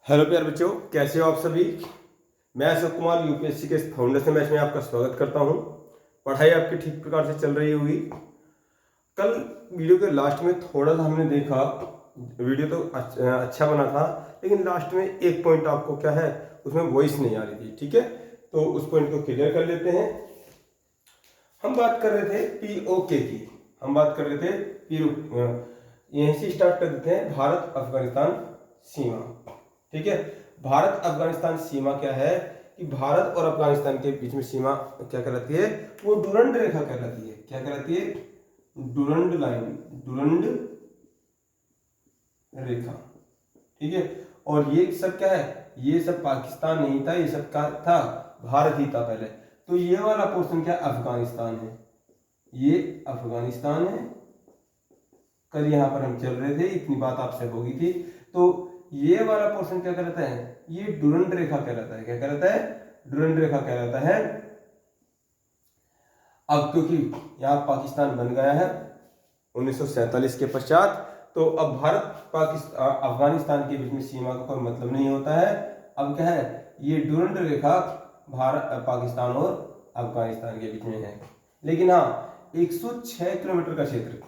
Hello प्यारे बच्चों, कैसे हो आप सभी। मैं अशोक कुमार यूपीएससी के फाउंडेशन बैच में आपका स्वागत करता हूं। पढ़ाई आपकी ठीक प्रकार से चल रही होगी। कल वीडियो के लास्ट में थोड़ा सा हमने देखा, वीडियो तो अच्छा बना था, लेकिन लास्ट में एक पॉइंट आपको क्या है, उसमें वॉइस नहीं आ रही थी। ठीक है, तो उस पॉइंट को क्लियर कर लेते हैं। हम बात कर रहे थे पीओके की, हम बात कर रहे थे यहीं से स्टार्ट कर देते हैं। भारत अफगानिस्तान सीमा। ठीक है, भारत अफगानिस्तान सीमा क्या है कि भारत और अफगानिस्तान के बीच में सीमा क्या कहलाती है, वो डुरंड रेखा कहलाती है। क्या कहलाती है? डुरंड लाइन, डुरंड रेखा। ठीक है, और ये सब क्या है, ये सब पाकिस्तान नहीं था, ये सब क्या था, भारत ही था पहले। तो ये वाला पोर्शन क्या, अफगानिस्तान है, ये अफगानिस्तान है। कल यहाँ पर हम चल रहे थे, इतनी बात आपसे होगी थी। तो ये वाला पोर्शन क्या कहलाता है, ये डुरंड रेखा कहलाता है। क्या कहलाता है? डुरंड रेखा कहलाता है। अब क्योंकि यहाँ पाकिस्तान बन गया है 1947 के पश्चात, तो अब भारत पाकिस्तान अफगानिस्तान के बीच में सीमा का कोई मतलब नहीं होता है। अब क्या है, ये डुरंड रेखा भारत पाकिस्तान और अफगानिस्तान के बीच में है। लेकिन हाँ, 106 किलोमीटर का क्षेत्र,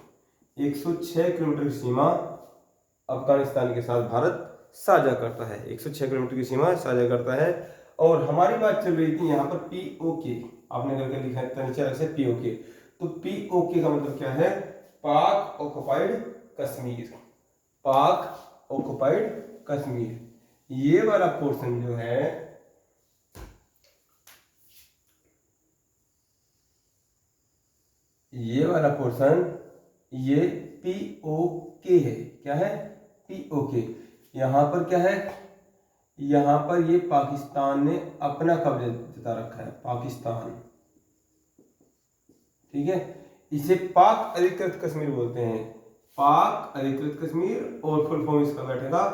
106 किलोमीटर की सीमा अफगानिस्तान के साथ भारत साझा करता है। 106 किलोमीटर की सीमा साझा करता है। और हमारी बात चल रही थी यहाँ पर पीओके, आपने करके लिखा है नीचे से पीओके। तो पीओके का मतलब क्या है, पाक ऑक्युपाइड कश्मीर, पाक ऑक्युपाइड कश्मीर। ये वाला पोर्शन जो है, ये वाला पोर्शन ये पीओके है। क्या है? पीओके। यहां पर क्या है, यहां पर ये पाकिस्तान ने अपना कब्जा जता रखा है, पाकिस्तान। ठीक है, इसे पाक अधिकृत कश्मीर बोलते हैं, पाक अधिकृत कश्मीर। और फुल फॉर्म इसका बैठेगा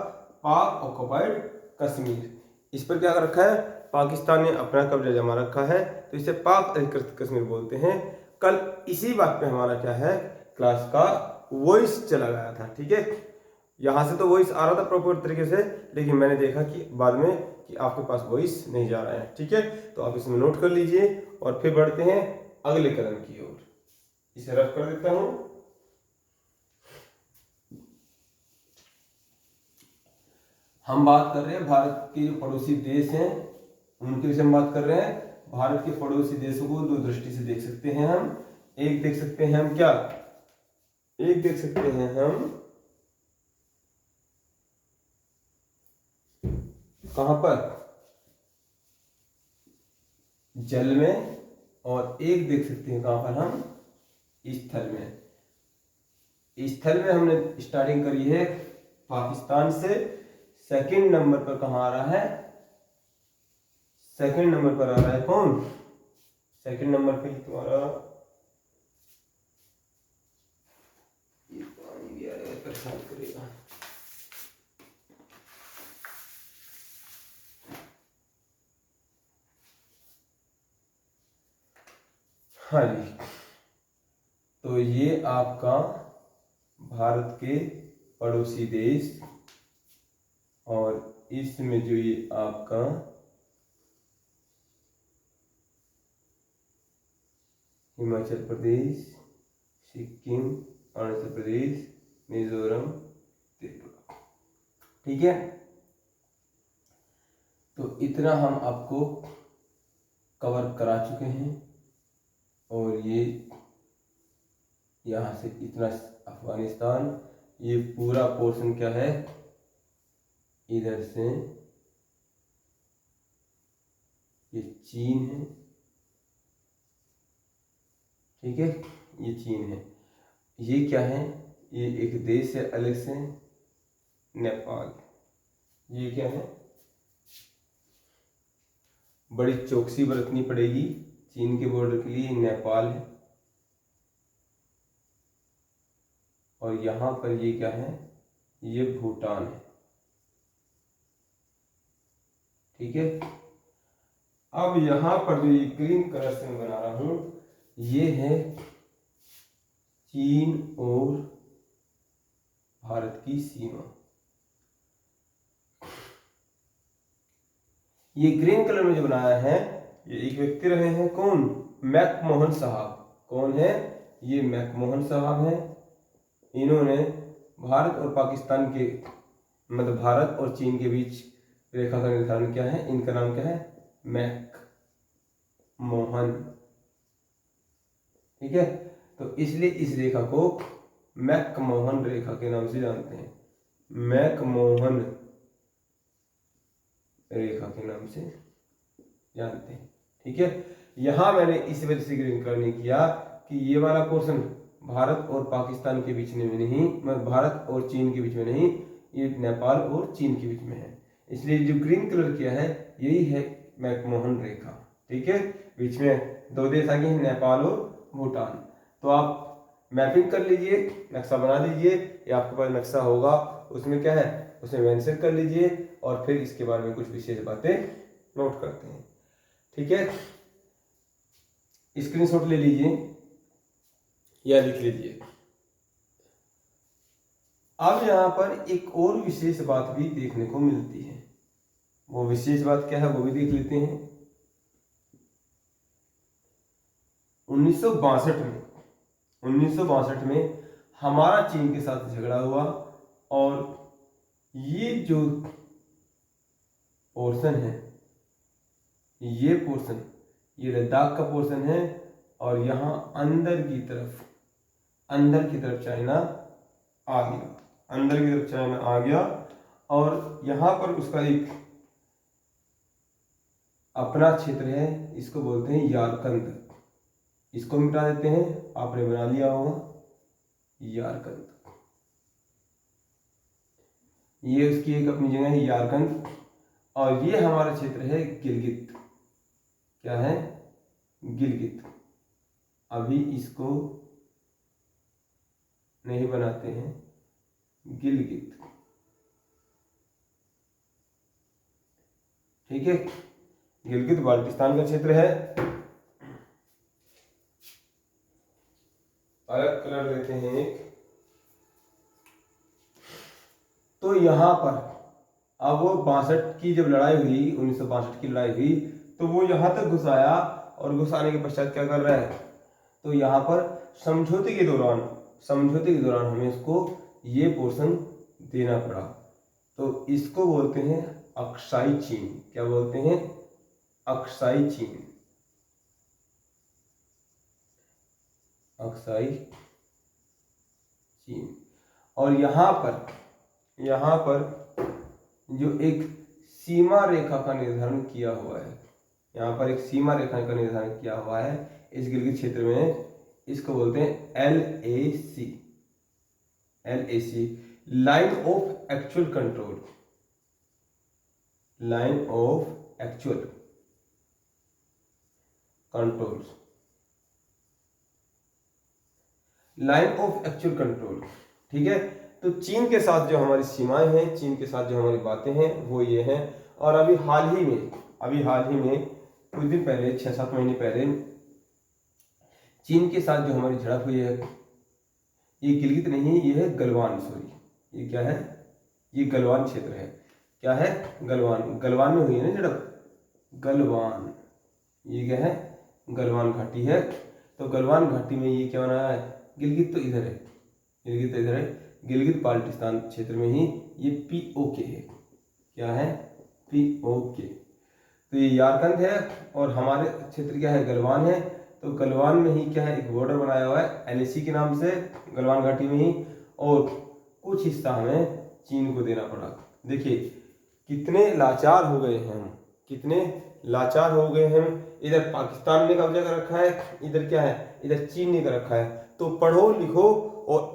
पाक ऑक्युपाइड कश्मीर। इस पर क्या कर रखा है, पाकिस्तान ने अपना कब्जा जमा रखा है, तो इसे पाक अधिकृत कश्मीर बोलते हैं। कल इसी बात पे हमारा क्या है, क्लास का वॉइस चला गया था। ठीक है, यहां से तो वॉइस आ रहा था प्रॉपर तरीके से, लेकिन मैंने देखा कि बाद में कि आपके पास वॉइस नहीं जा रहा है। ठीक है, तो आप इसमें नोट कर लीजिए और फिर बढ़ते हैं अगले कदम की ओर। इसे रफ कर देता हूं। हम बात कर रहे हैं भारत के जो पड़ोसी देश हैं उनके विषय में बात कर रहे हैं। भारत के पड़ोसी देशों को दो दृष्टि से देख सकते हैं हम। एक देख सकते हैं हम क्या, एक देख सकते हैं हम कहां पर, जल में, और एक देख सकते हैं कहां पर हम, स्थल में। स्थल में हमने स्टार्टिंग करी है पाकिस्तान से। सेकंड नंबर पर कहां आ रहा है, सेकंड नंबर पर आ रहा है कौन, सेकंड नंबर पे तुम्हारा ये पानी भी आ रहा है, परेशान करेगा। हाँ जी, तो ये आपका भारत के पड़ोसी देश, और इसमें जो ये आपका हिमाचल प्रदेश, सिक्किम, अरुणाचल प्रदेश, मिजोरम, त्रिपुरा। ठीक है, तो इतना हम आपको कवर करा चुके हैं। और ये यहाँ से इतना अफगानिस्तान, ये पूरा पोर्शन क्या है, इधर से ये चीन है। ठीक है, ये चीन है। ये क्या है, ये एक देश है अलग से, नेपाल। ये क्या है, बड़ी चौकसी बरतनी पड़ेगी चीन के बॉर्डर के लिए, नेपाल है। और यहां पर ये क्या है, ये भूटान है। ठीक है, अब यहां पर जो ये ग्रीन कलर से मैं बना रहा हूं, ये है चीन और भारत की सीमा। ये ग्रीन कलर में जो बनाया है ये एक व्यक्ति रहे हैं, कौन? मैकमोहन साहब। कौन है? ये मैकमोहन साहब हैं। इन्होंने भारत और पाकिस्तान के मतलब भारत और चीन के बीच रेखा का निर्धारण किया है। इनका नाम क्या है? मैकमोहन। ठीक है, तो इसलिए इस रेखा को मैकमोहन रेखा के नाम से जानते हैं। मैकमोहन रेखा के नाम से जानते हैं। ठीक है, यहां मैंने इस वजह से ग्रीन कलर नहीं किया कि ये वाला पोर्शन भारत और पाकिस्तान के बीच में नहीं, मतलब भारत और चीन के बीच में नहीं, ये नेपाल और चीन के बीच में है। इसलिए जो ग्रीन कलर किया है यही है मैकमोहन रेखा। ठीक है, बीच में दो देश आ गए हैं, नेपाल और भूटान। तो आप मैपिंग कर लीजिए, नक्शा बना लीजिए, ये आपके पास नक्शा होगा, उसमें क्या है उसमें मेंशन कर लीजिए और फिर इसके बारे में कुछ विशेष बातें नोट करते हैं। ठीक है, स्क्रीनशॉट ले लीजिए या लिख लीजिए। अब यहां पर एक और विशेष बात भी देखने को मिलती है। वो विशेष बात क्या है वो भी देख लेते हैं। 1962 में हमारा चीन के साथ झगड़ा हुआ और ये जो पोर्शन है, ये पोर्शन, ये लद्दाख का पोर्शन है और यहाँ अंदर की तरफ चाइना आ गया, अंदर की तरफ चाइना आ गया और यहाँ पर उसका एक अपना क्षेत्र है, इसको बोलते हैं यारकंद। इसको मिटा देते हैं, आपने बना लिया होगा यारकंद। ये उसकी एक अपनी जगह है यारकंद और ये हमारा क्षेत्र है गिलगित। क्या है? गिलगित। अभी इसको नहीं बनाते हैं, गिलगित। ठीक है, गिलगित बाल्टिस्तान का क्षेत्र है। अलग कलर देते हैं एक। तो यहां पर अब वो 62 की जब लड़ाई हुई, 1962 की लड़ाई हुई, तो वो यहां तक घुस आया और घुस आने के पश्चात क्या कर रहा है, तो यहां पर समझौते के दौरान हमें इसको ये पोर्शन देना पड़ा। तो इसको बोलते हैं अक्साई चीन। क्या बोलते हैं? अक्साई चीन। अक्साई चीन। और यहाँ पर जो एक सीमा रेखा का निर्धारण किया हुआ है, यहाँ पर एक सीमा रेखा का निर्धारण किया हुआ है इस गिलगित क्षेत्र में, इसको बोलते हैं LAC। Line of actual control. Line of actual control. Line of actual control. ठीक है, तो चीन के साथ जो हमारी सीमाएं हैं, चीन के साथ जो हमारी बातें हैं वो ये हैं। और अभी हाल ही में कुछ दिन पहले, 6-7 महीने पहले, चीन के साथ जो हमारी झड़प हुई है, ये गिलगित नहीं, ये है गलवान। सॉरी, ये क्या है? ये गलवान क्षेत्र है। क्या है? गलवान में हुई है ना झड़प, गलवान। ये क्या है? गलवान घाटी है। तो गलवान घाटी में ये क्या बना है? गिलगित तो इधर है, गिलगित बाल्टिस्तान क्षेत्र में ही ये POK है। क्या है? POK। तो ये यारकंद है और हमारे क्षेत्र क्या है? गलवान है। तो गलवान में ही क्या है? एक बॉर्डर बनाया हुआ है LAC के नाम से, गलवान घाटी में ही, और कुछ हिस्सा हमें चीन को देना पड़ा। देखिए कितने लाचार हो गए हैं हम, इधर पाकिस्तान ने कब्जा कर रखा है, इधर क्या है? इधर चीन ने कर रखा है। तो पढ़ो लिखो और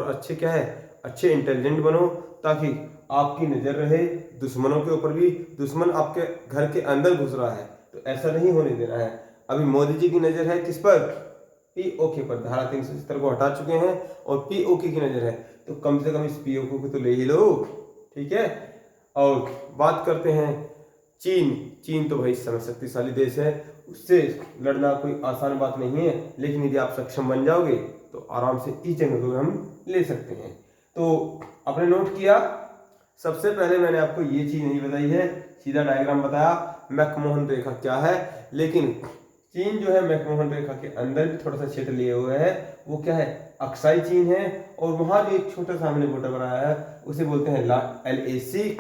अच्छे क्या है? अच्छे इंटेलिजेंट बनो, ताकि आपकी नजर रहे दुश्मनों के ऊपर भी। दुश्मन आपके घर के अंदर घुस रहा है तो ऐसा नहीं होने देना है। अभी मोदी जी की नजर है किस पर? POK पर। धारा 370 को हटा चुके हैं और POK की नजर है, तो कम से कम इस POK को तो ले ही लो। ठीक है, और बात करते हैं चीन तो भाई समय शक्तिशाली देश है, उससे लड़ना कोई आसान बात नहीं है, लेकिन यदि आप सक्षम बन जाओगे तो आराम से इस जंग को हम ले सकते हैं। तो आपने नोट किया, सबसे पहले मैंने आपको ये चीज नहीं बताई है, सीधा डायग्राम बताया मैकमोहन रेखा क्या है। लेकिन चीन जो है मैकमोहन रेखा के अंदर भी थोड़ा सा क्षेत्र लिए हुए है, वो क्या है, अक्साई चीन है। और वहां जो एक छोटा सा हमने बॉर्डर बनाया है उसे बोलते हैं LAC,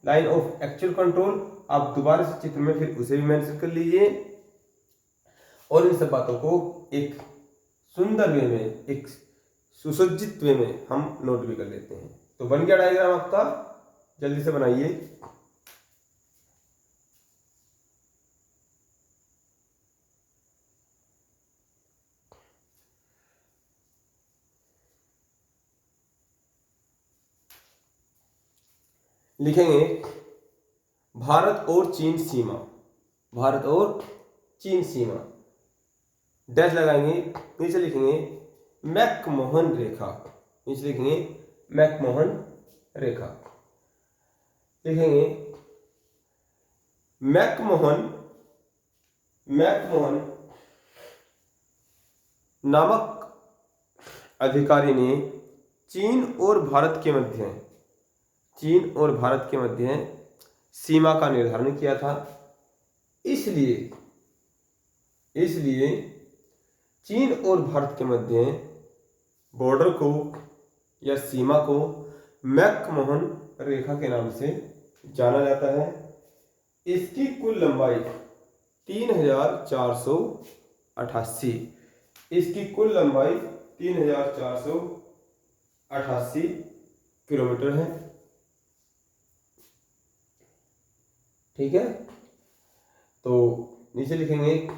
line of actual control. आप दोबारा से चित्र में फिर उसे भी मेंशन कर लीजिए, और इन सब बातों को एक सुंदर वे में, एक सुसज्जित वे में हम नोट भी कर लेते हैं। तो बन गया डायग्राम आपका, जल्दी से बनाइए। लिखेंगे भारत और चीन सीमा, भारत और चीन सीमा, डैश लगाएंगे, नीचे लिखेंगे मैकमोहन रेखा, नीचे लिखेंगे मैकमोहन रेखा, लिखेंगे मैकमोहन नामक अधिकारी ने चीन और भारत के मध्य सीमा का निर्धारण किया था। इसलिए चीन और भारत के मध्य बॉर्डर को या सीमा को मैकमोहन रेखा के नाम से जाना जाता है। इसकी कुल लंबाई 3488, इसकी कुल लंबाई 3488 किलोमीटर है। ठीक है, तो नीचे लिखेंगे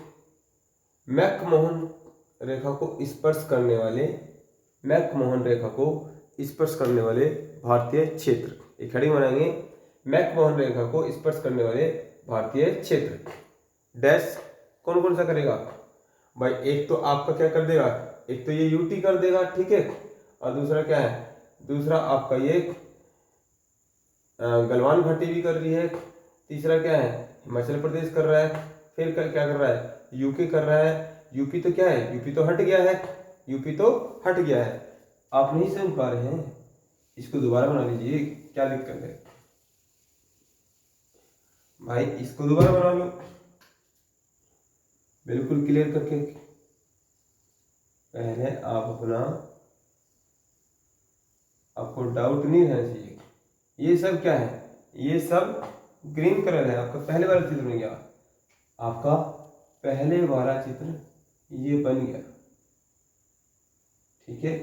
मैकमोहन रेखा को स्पर्श करने वाले भारतीय क्षेत्र, एक हेडिंग बनाएंगे, मैकमोहन रेखा को स्पर्श करने वाले भारतीय क्षेत्र। डैश कौन कौन सा करेगा भाई, एक तो आपका क्या कर देगा, एक तो ये यूटी कर देगा, ठीक है, और दूसरा क्या है, दूसरा आपका ये गलवान घाटी भी कर रही है, तीसरा क्या है, हिमाचल प्रदेश कर रहा है, फिर क्या कर रहा है, यूके कर रहा है। यूपी तो क्या है, यूपी तो हट गया है, आप नहीं समझ पा रहे हैं, इसको दोबारा बना लीजिए, क्या दिक्कत है भाई, इसको दोबारा बना लो बिल्कुल क्लियर करके। पहले आपको डाउट नहीं रहना चाहिए। ये सब क्या है, ये सब ग्रीन कलर है, आपका पहले वाला चित्र बन गया, आपका पहले वाला चित्र ये बन गया, ठीक है।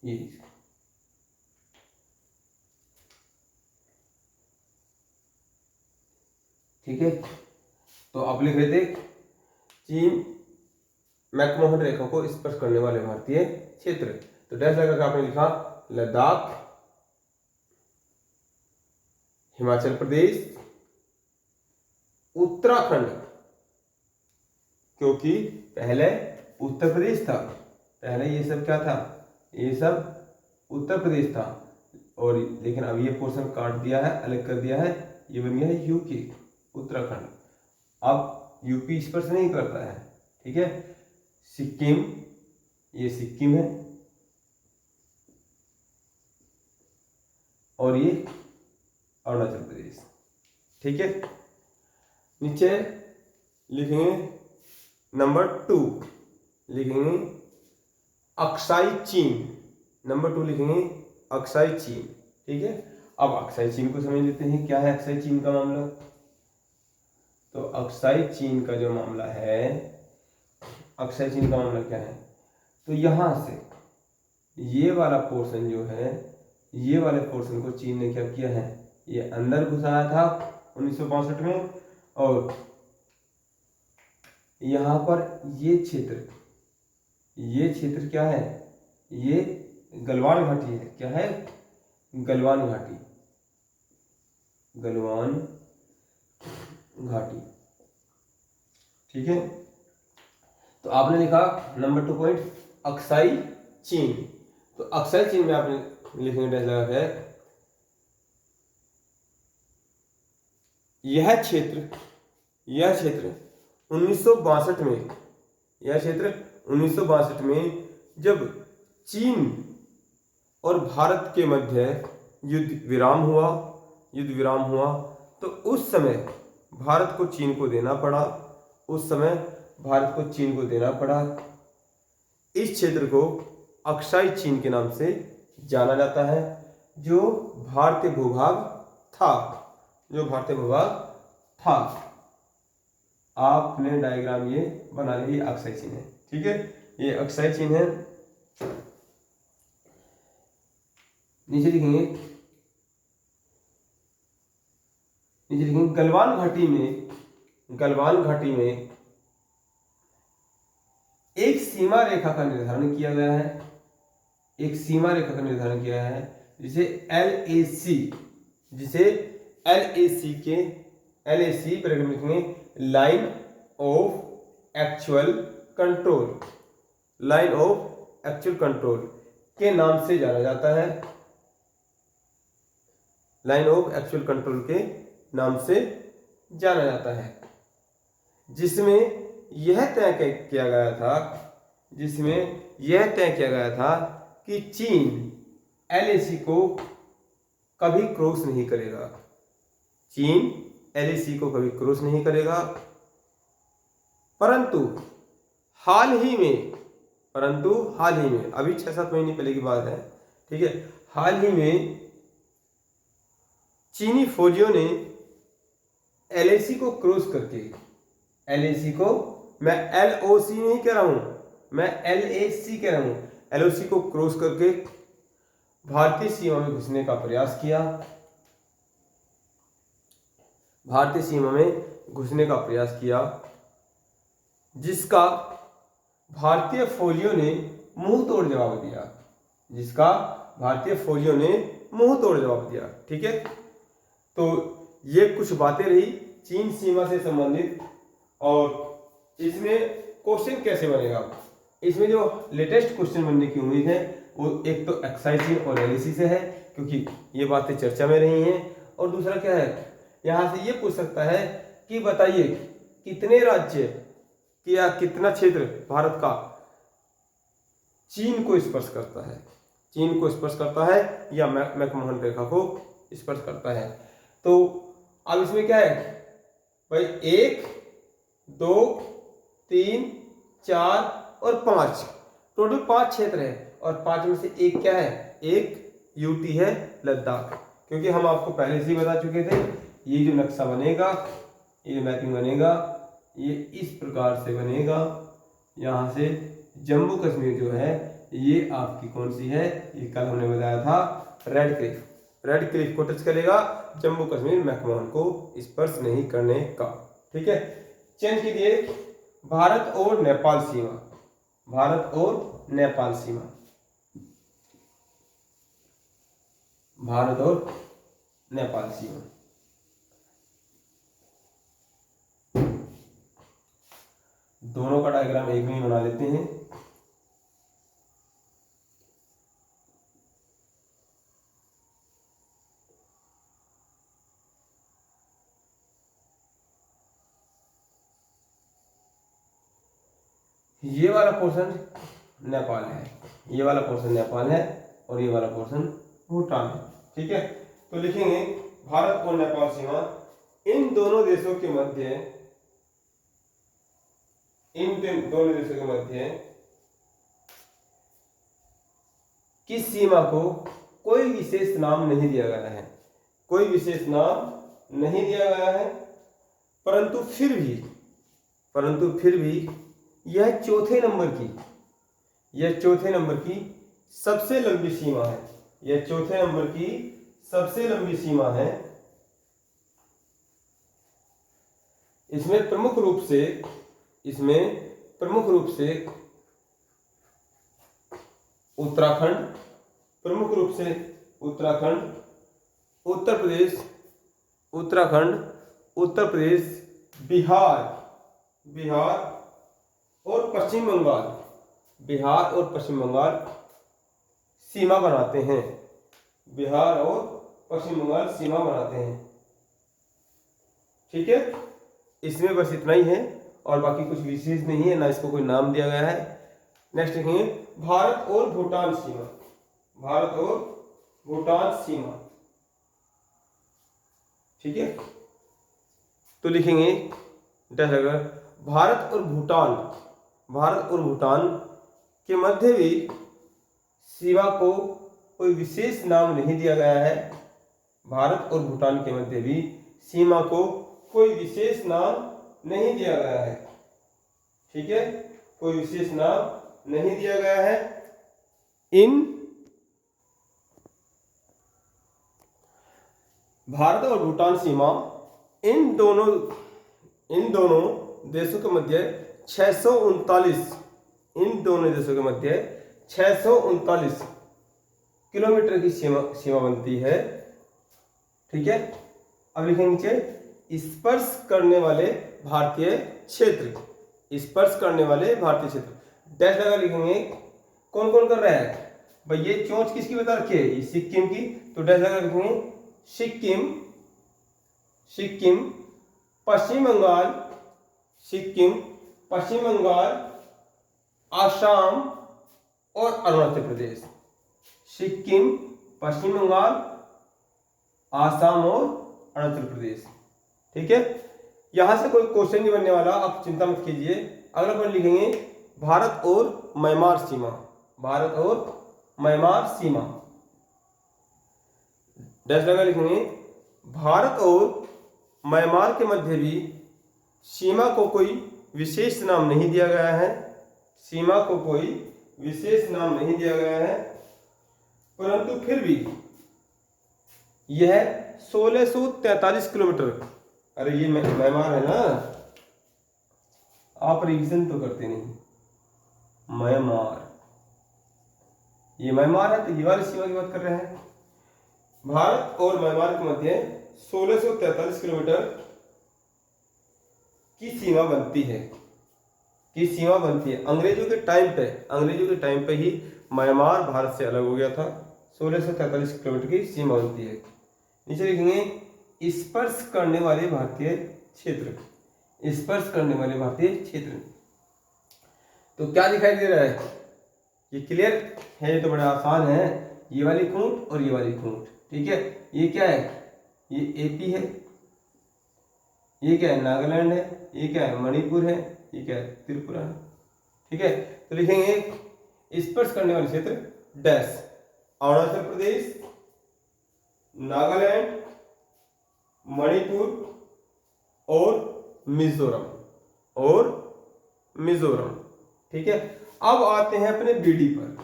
ये ठीक है, तो आप लिख रहे थे चीन मैकमोहन रेखा को स्पर्श करने वाले भारतीय क्षेत्र, तो डैश लगाकर आपने लिखा लद्दाख, हिमाचल प्रदेश, उत्तराखंड, क्योंकि पहले उत्तर प्रदेश था, पहले ये सब क्या था, ये सब उत्तर प्रदेश था, और लेकिन अब ये पोर्शन काट दिया है, अलग कर दिया है, ये बन गया है यूके, उत्तराखंड। अब यूपी स्पर्श नहीं करता है, ठीक है। सिक्किम, ये सिक्किम है, और ये अरुणाचल प्रदेश, ठीक है। नीचे लिखेंगे नंबर 2, लिखेंगे अक्साई चीन, नंबर 2 लिखेंगे अक्साई चीन, ठीक है। अब अक्साई चीन को समझ लेते हैं, क्या है अक्साई चीन का मामला। तो अक्साई चीन का जो मामला है, अक्साई चीन का मामला क्या है, तो यहां से ये वाला पोर्शन जो है, ये वाले पोर्शन को चीन ने क्या किया है, ये अंदर घुसाया था 1962 में, और यहां पर ये क्षेत्र क्या है, ये गलवान घाटी है, क्या है, गलवान घाटी, ठीक है। तो आपने लिखा नंबर 2 पॉइंट अक्साई चीन, तो अक्साई चीन में आपने लिखेंगे डैश लगा है, यह क्षेत्र 1962 में, यह क्षेत्र 1962 में जब चीन और भारत के मध्य युद्ध विराम हुआ तो उस समय भारत को चीन को देना पड़ा। इस क्षेत्र को अक्साई चीन के नाम से जाना जाता है, जो भारतीय भूभाग था। आपने डायग्राम ये बना लिया, अक्साई चीन है, ठीक है, ये अक्साई चीन है। नीचे लिखेंगे गलवान घाटी में एक सीमा रेखा का निर्धारण किया गया है, जिसे LAC पर लिखेंगे लाइन ऑफ एक्चुअल कंट्रोल के नाम से जाना जाता है। लाइन ऑफ एक्चुअल कंट्रोल के नाम से जाना जाता है, जिसमें यह तय किया गया था कि चीन LAC को कभी क्रॉस नहीं करेगा। परंतु हाल ही में अभी 6-7 महीने पहले की बात है, ठीक है, हाल ही में चीनी फौजियों ने LAC को क्रॉस करके, LAC को मैं LOC नहीं कह रहा हूं, मैं LAC कह रहा हूं, LOC को क्रॉस करके भारतीय सीमा में घुसने का प्रयास किया, जिसका भारतीय फौजियों ने मुंह तोड़ जवाब दिया। ठीक है, तो ये कुछ बातें रही चीन सीमा से संबंधित। और इसमें क्वेश्चन कैसे बनेगा, इसमें जो लेटेस्ट क्वेश्चन बनने की उम्मीद है वो एक तो अक्साई चीन और LAC से है, क्योंकि ये बातें चर्चा में रही हैं। और दूसरा क्या है, यहाँ से ये पूछ सकता है कि बताइए कितने राज्य या कितना क्षेत्र भारत का चीन को स्पर्श करता है या मैकमोहन रेखा को स्पर्श करता है। तो अब इसमें क्या है भाई, 1, 2, 3, 4 और 5, टोटल 5 क्षेत्र है। और 5 में से एक क्या है, एक यूटी है लद्दाख, क्योंकि हम आपको पहले से ही बता चुके थे ये जो नक्शा बनेगा, ये मैपिंग बनेगा, ये इस प्रकार से बनेगा। यहाँ से जम्मू कश्मीर जो है ये आपकी कौन सी है, ये कल हमने बताया था रेड क्लिफ को टच करेगा, जम्मू कश्मीर मैकमोहन को स्पर्श नहीं करने का। ठीक है, चेंज कीजिए भारत और नेपाल सीमा। दोनों का डायग्राम एक में ही बना लेते हैं। ये वाला पोर्शन नेपाल है, और ये वाला पोर्शन भूटान है। ठीक है, तो लिखेंगे भारत और नेपाल सीमा, इन दोनों देशों के मध्य की सीमा को कोई विशेष नाम नहीं दिया गया है, परंतु फिर भी यह चौथे नंबर की सबसे लंबी सीमा है। इसमें प्रमुख रूप से उत्तराखंड, उत्तर प्रदेश, बिहार और पश्चिम बंगाल सीमा बनाते हैं। ठीक है, इसमें बस इतना ही है। और बाकी कुछ विशेष नहीं है, ना इसको कोई नाम दिया गया है। नेक्स्ट लिखेंगे भारत और भूटान सीमा, भारत और भूटान सीमा, ठीक है। तो लिखेंगे भारत और भूटान, भारत और भूटान के मध्य भी सीमा को कोई विशेष नाम नहीं दिया गया है। भारत और भूटान के मध्य भी सीमा को कोई विशेष नाम नहीं दिया गया है, ठीक है, कोई विशेष नाम नहीं दिया गया है। इन भारत और भूटान सीमा इन दोनों देशों के मध्य 639, इन दोनों देशों के मध्य 639 किलोमीटर की सीमा बनती है, ठीक है। अब लिखेंगे स्पर्श करने वाले भारतीय क्षेत्र, स्पर्श करने वाले भारतीय क्षेत्र, डैश लगा लिखेंगे। कौन कौन कर रहा है भाई, ये चोंच किसकी बता रखी है, ये सिक्किम की, तो डैश लगा लिखेंगे सिक्किम, सिक्किम, पश्चिम बंगाल, सिक्किम, पश्चिम बंगाल, आसाम और अरुणाचल प्रदेश, सिक्किम, पश्चिम बंगाल, आसाम और अरुणाचल प्रदेश, ठीक है। यहां से कोई क्वेश्चन नहीं बनने वाला, आप चिंता मत कीजिए। अगला पॉइंट लिखेंगे भारत और म्यांमार सीमा, भारत और म्यांमार सीमा, डैश लगा लिखेंगे भारत और म्यांमार के मध्य भी सीमा को कोई विशेष नाम नहीं दिया गया है, सीमा को कोई विशेष नाम नहीं दिया गया है, परंतु फिर भी यह 1643 किलोमीटर, अरे ये म्यांमार है ना, आप रिवीजन तो करते नहीं, म्यांमार, ये म्यांमार है, तो ये वाली सीमा की बात कर रहे हैं। भारत और म्यांमार के मध्य 1643 किलोमीटर की सीमा बनती है, की सीमा बनती है। अंग्रेजों के टाइम पे ही म्यांमार भारत से अलग हो गया था। 1643 किलोमीटर की सीमा बनती है। नीचे लिखेंगे स्पर्श करने वाले भारतीय क्षेत्र, स्पर्श करने वाले भारतीय क्षेत्र। तो क्या दिखाई दे रहा है, ये क्लियर है, तो बड़ा आसान है, ये वाली खूंट और ये वाली खूंट, ठीक है। ये क्या है, ये एपी है, ये क्या है, नागालैंड है, ये क्या है, मणिपुर है, ये क्या है, त्रिपुरा है, ठीक है। तो लिखेंगे स्पर्श करने वाले क्षेत्र डैश, अरुणाचल प्रदेश, नागालैंड, मणिपुर और मिजोरम, ठीक है। अब आते हैं अपने बीडी पर,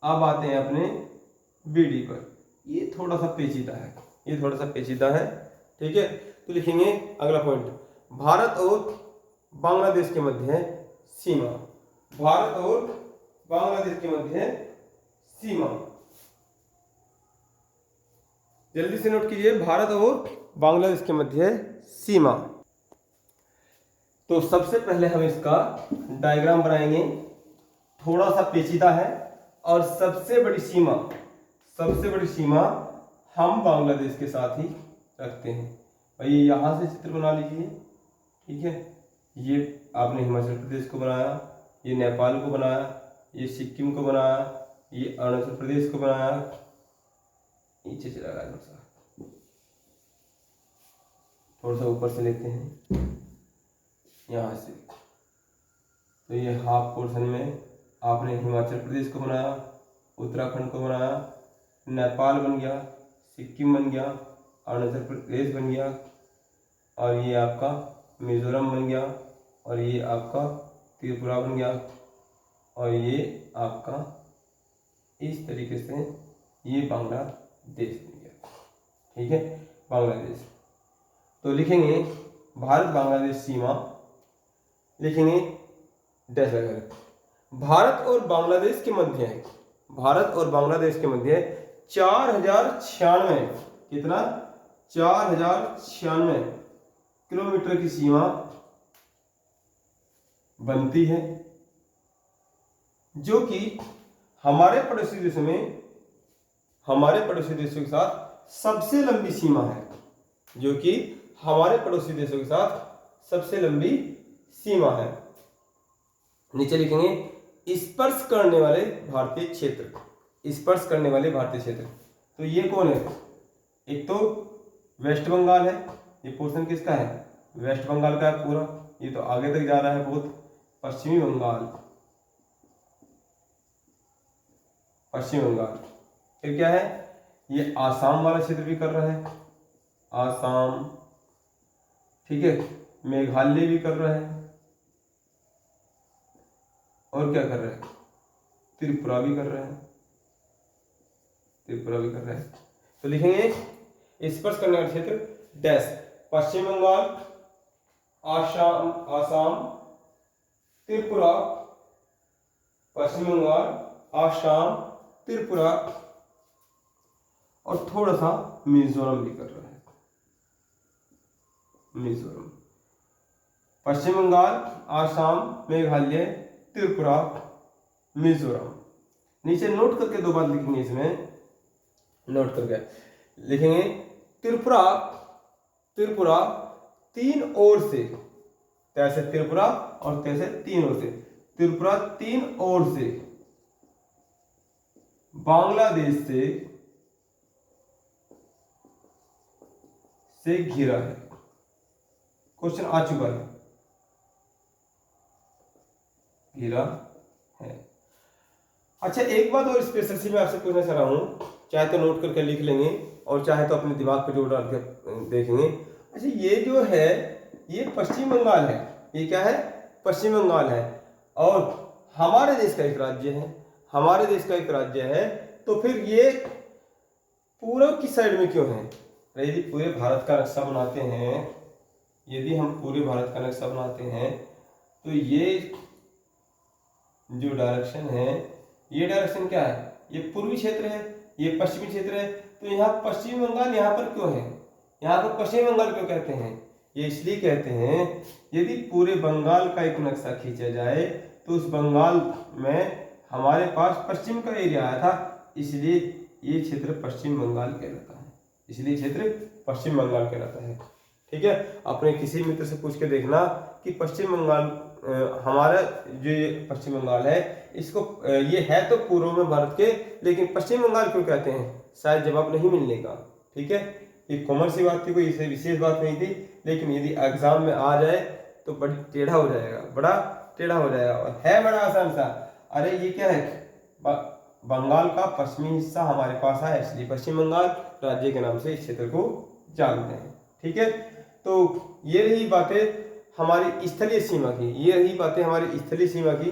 अब आते हैं अपने बीडी पर। ये थोड़ा सा पेचीदा है, ये थोड़ा सा पेचीदा है, ठीक है। तो लिखेंगे अगला पॉइंट, भारत और बांग्लादेश के मध्य सीमा, भारत और बांग्लादेश के मध्य सीमा, जल्दी से नोट कीजिए, भारत और बांग्लादेश के मध्य सीमा। तो सबसे पहले हम इसका डायग्राम बनाएंगे, थोड़ा सा पेचीदा है, और सबसे बड़ी सीमा हम बांग्लादेश के साथ ही रखते हैं। भाई यहां से चित्र बना लीजिए, ठीक है। ये आपने हिमाचल प्रदेश को बनाया, ये नेपाल को बनाया, ये सिक्किम को बनाया, ये अरुणाचल प्रदेश को बनाया, नीचे चला गया, थोड़ा सा ऊपर से लेते हैं यहाँ से। तो ये हाफ पोर्शन में आपने हिमाचल प्रदेश को बनाया, उत्तराखंड को बनाया, नेपाल बन गया, सिक्किम बन गया, अरुणाचल प्रदेश बन गया, और ये आपका मिजोरम बन गया, और ये आपका त्रिपुरा बन गया, और ये आपका इस तरीके से ये बांग्लादेश बन गया, ठीक है, बांग्लादेश। तो लिखेंगे भारत बांग्लादेश सीमा, लिखेंगे डैश लगाकर, भारत और बांग्लादेश के मध्य, भारत और बांग्लादेश के मध्य 4096, कितना, 4096 किलोमीटर की सीमा बनती है, जो कि हमारे पड़ोसी देशों में, हमारे पड़ोसी देशों के साथ सबसे लंबी सीमा है, जो कि हमारे पड़ोसी देशों के साथ सबसे लंबी सीमा है। नीचे लिखेंगे स्पर्श करने वाले भारतीय क्षेत्र, स्पर्श करने वाले भारतीय क्षेत्र। तो ये कौन है? एक तो वेस्ट बंगाल है, ये पोर्शन किसका है? वेस्ट बंगाल का है पूरा, ये तो आगे तक जा रहा है बहुत। पश्चिमी बंगाल, पश्चिम बंगाल। फिर क्या है? ये आसाम वाला क्षेत्र भी कर रहा है, आसाम, ठीक है। मेघालय भी कर रहा है, और क्या कर रहा है? त्रिपुरा भी कर रहा है, त्रिपुरा भी कर रहा है। तो लिखेंगे स्पर्श करने वाला क्षेत्र डैश पश्चिम बंगाल, आसाम, आसाम, त्रिपुरा, पश्चिम बंगाल, आसाम, त्रिपुरा, और थोड़ा सा मिजोरम भी कर रहा है, मिजोरम। पश्चिम बंगाल, आसाम, मेघालय, त्रिपुरा, मिजोरम। नीचे नोट करके दो बात लिखेंगे, इसमें नोट करके लिखेंगे त्रिपुरा, त्रिपुरा तीन ओर से, तैसे त्रिपुरा और तैसे तीन ओर से, त्रिपुरा तीन ओर से बांग्लादेश से घिरा है। क्वेश्चन आ चुका है, घिरा है। अच्छा, एक बात और स्पेशल सी मैं आपसे पूछना चाह रहा हूं, चाहे तो नोट करके लिख लेंगे और चाहे तो अपने दिमाग पे जोड़ डाल के देखेंगे। अच्छा, ये जो है ये पश्चिम बंगाल है, ये क्या है? पश्चिम बंगाल है, और हमारे देश का एक राज्य है, हमारे देश का एक राज्य है। तो फिर ये पूरब की साइड में क्यों है? यदि पूरे भारत का नक्शा बनाते हैं, यदि हम पूरे भारत का नक्शा बनाते हैं, तो ये जो डायरेक्शन है, ये डायरेक्शन क्या है? ये पूर्वी क्षेत्र है, ये पश्चिमी क्षेत्र है। तो यहाँ पश्चिम बंगाल यहाँ पर क्यों है? यहाँ पर पश्चिम बंगाल क्यों कहते हैं? ये इसलिए कहते हैं, यदि पूरे बंगाल का एक नक्शा खींचा जाए तो उस बंगाल में हमारे पास पश्चिम का एरिया आया था, इसलिए ये क्षेत्र पश्चिम बंगाल कहलाता है, इसलिए क्षेत्र पश्चिम बंगाल कहलाता है। ठीक है, अपने किसी मित्र से पूछ के देखना कि पश्चिम बंगाल, हमारा जो ये पश्चिम बंगाल है, इसको ये है तो पूर्व में भारत के, लेकिन पश्चिम बंगाल क्यों कहते हैं? शायद जवाब नहीं मिलने का। ठीक है, ये कॉमन सी बात थी, कोई इसे विशेष बात नहीं थी, लेकिन यदि एग्जाम में आ जाए तो बड़ी टेढ़ा हो जाएगा, बड़ा टेढ़ा हो जाएगा, और है बड़ा आसान सा। अरे ये क्या है? बंगाल का पश्चिमी हिस्सा हमारे पास है, इसलिए पश्चिम बंगाल राज्य के नाम से इस क्षेत्र को जानते हैं। ठीक है, तो ये रही बातें हमारी स्थलीय सीमा की, ये रही बातें हमारी स्थलीय सीमा की।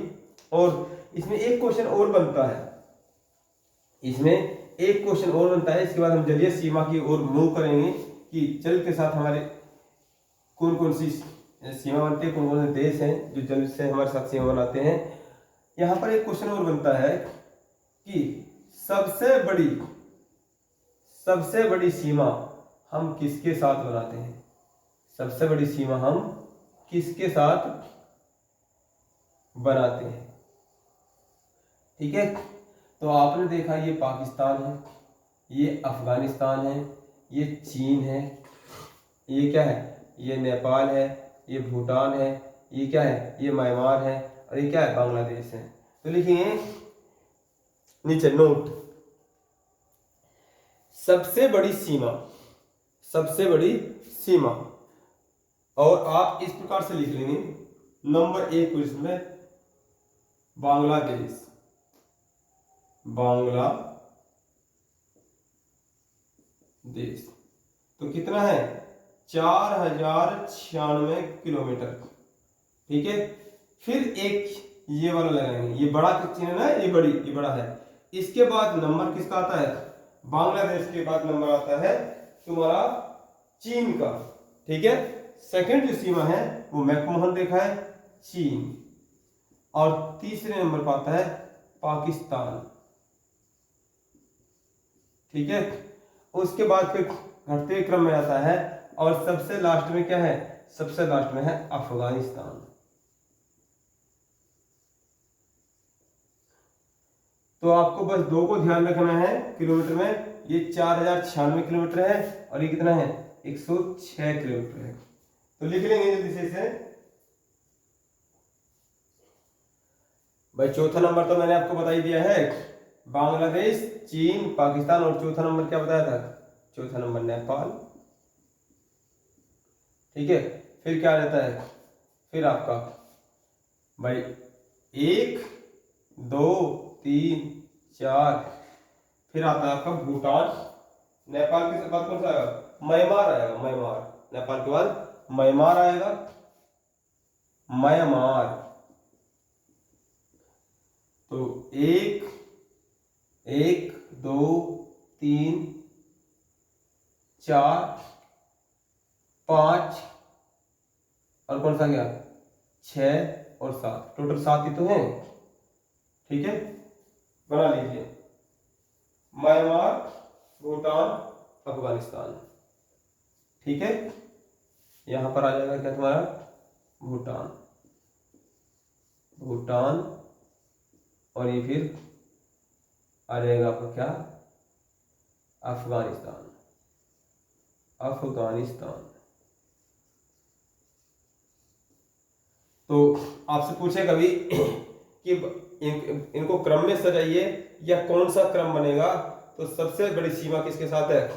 और इसमें एक क्वेश्चन और बनता है, इसमें एक क्वेश्चन और बनता है, इसके बाद हम जलीय सीमा की ओर मूव करेंगे कि जल के साथ हमारे कौन कौन सी सीमा बनती है, कौन कौन से देश हैं जो जल से हमारे साथ सीमा बनाते हैं। यहाँ पर एक क्वेश्चन और बनता है कि सबसे बड़ी सीमा हम किसके साथ बनाते हैं? सबसे बड़ी सीमा हम किसके साथ बनाते हैं? ठीक है, तो आपने देखा ये पाकिस्तान है, ये अफगानिस्तान है, ये चीन है, ये क्या है? ये नेपाल है, ये भूटान है, ये क्या है? ये म्यांमार है, और ये क्या है? बांग्लादेश है। तो लिखिए नीचे नोट, सबसे बड़ी सीमा, सबसे बड़ी सीमा, और आप इस प्रकार से लिख लेंगे, नंबर 1 क्वेश्चन में बांग्लादेश, बांग्लादेश। तो कितना है? 4096 किलोमीटर। ठीक है, फिर एक ये वाला लगाएंगे, ये बड़ा चिन्ह है ना, ये बड़ा है। इसके बाद नंबर किसका आता है? बांग्लादेश के बाद नंबर आता है तुम्हारा चीन का। ठीक है, सेकंड जो सीमा है वो मैकमोहन देखा है, चीन, और तीसरे नंबर पर आता है पाकिस्तान। ठीक है, उसके बाद फिर घटते क्रम में आता है, और सबसे लास्ट में क्या है? सबसे लास्ट में है अफगानिस्तान। तो आपको बस 2 को ध्यान रखना है किलोमीटर में, ये 4096 किलोमीटर है, और ये कितना है? 106 किलोमीटर है। तो लिख लेंगे जल्दी से इसे, भाई चौथा नंबर तो मैंने आपको बता ही दिया है, बांग्लादेश, चीन, पाकिस्तान, और चौथा नंबर क्या बताया था, चौथा नंबर नेपाल। ठीक है, फिर क्या रहता है, फिर आपका भाई 1 2 3 4, फिर आता है आपका भूटान। नेपाल के बाद कौन सा आएगा, म्यांमार आएगा, म्यांमार। नेपाल के बाद म्यांमार आएगा, म्यांमार। तो 1 1 2 3 4 5, और कौन सा गया, 6 और 7, टोटल 7 ही तो हैं। ठीक है, बना लीजिए, म्यांमार, भूटान, अफगानिस्तान। ठीक है, यहां पर आ जाएगा क्या तुम्हारा, भूटान, भूटान, और ये फिर आ जाएगा आपका क्या, अफगानिस्तान, अफगानिस्तान। तो आपसे पूछे कभी कि इनको क्रम में सजाइए या कौन सा क्रम बनेगा, तो सबसे बड़ी सीमा किसके साथ है,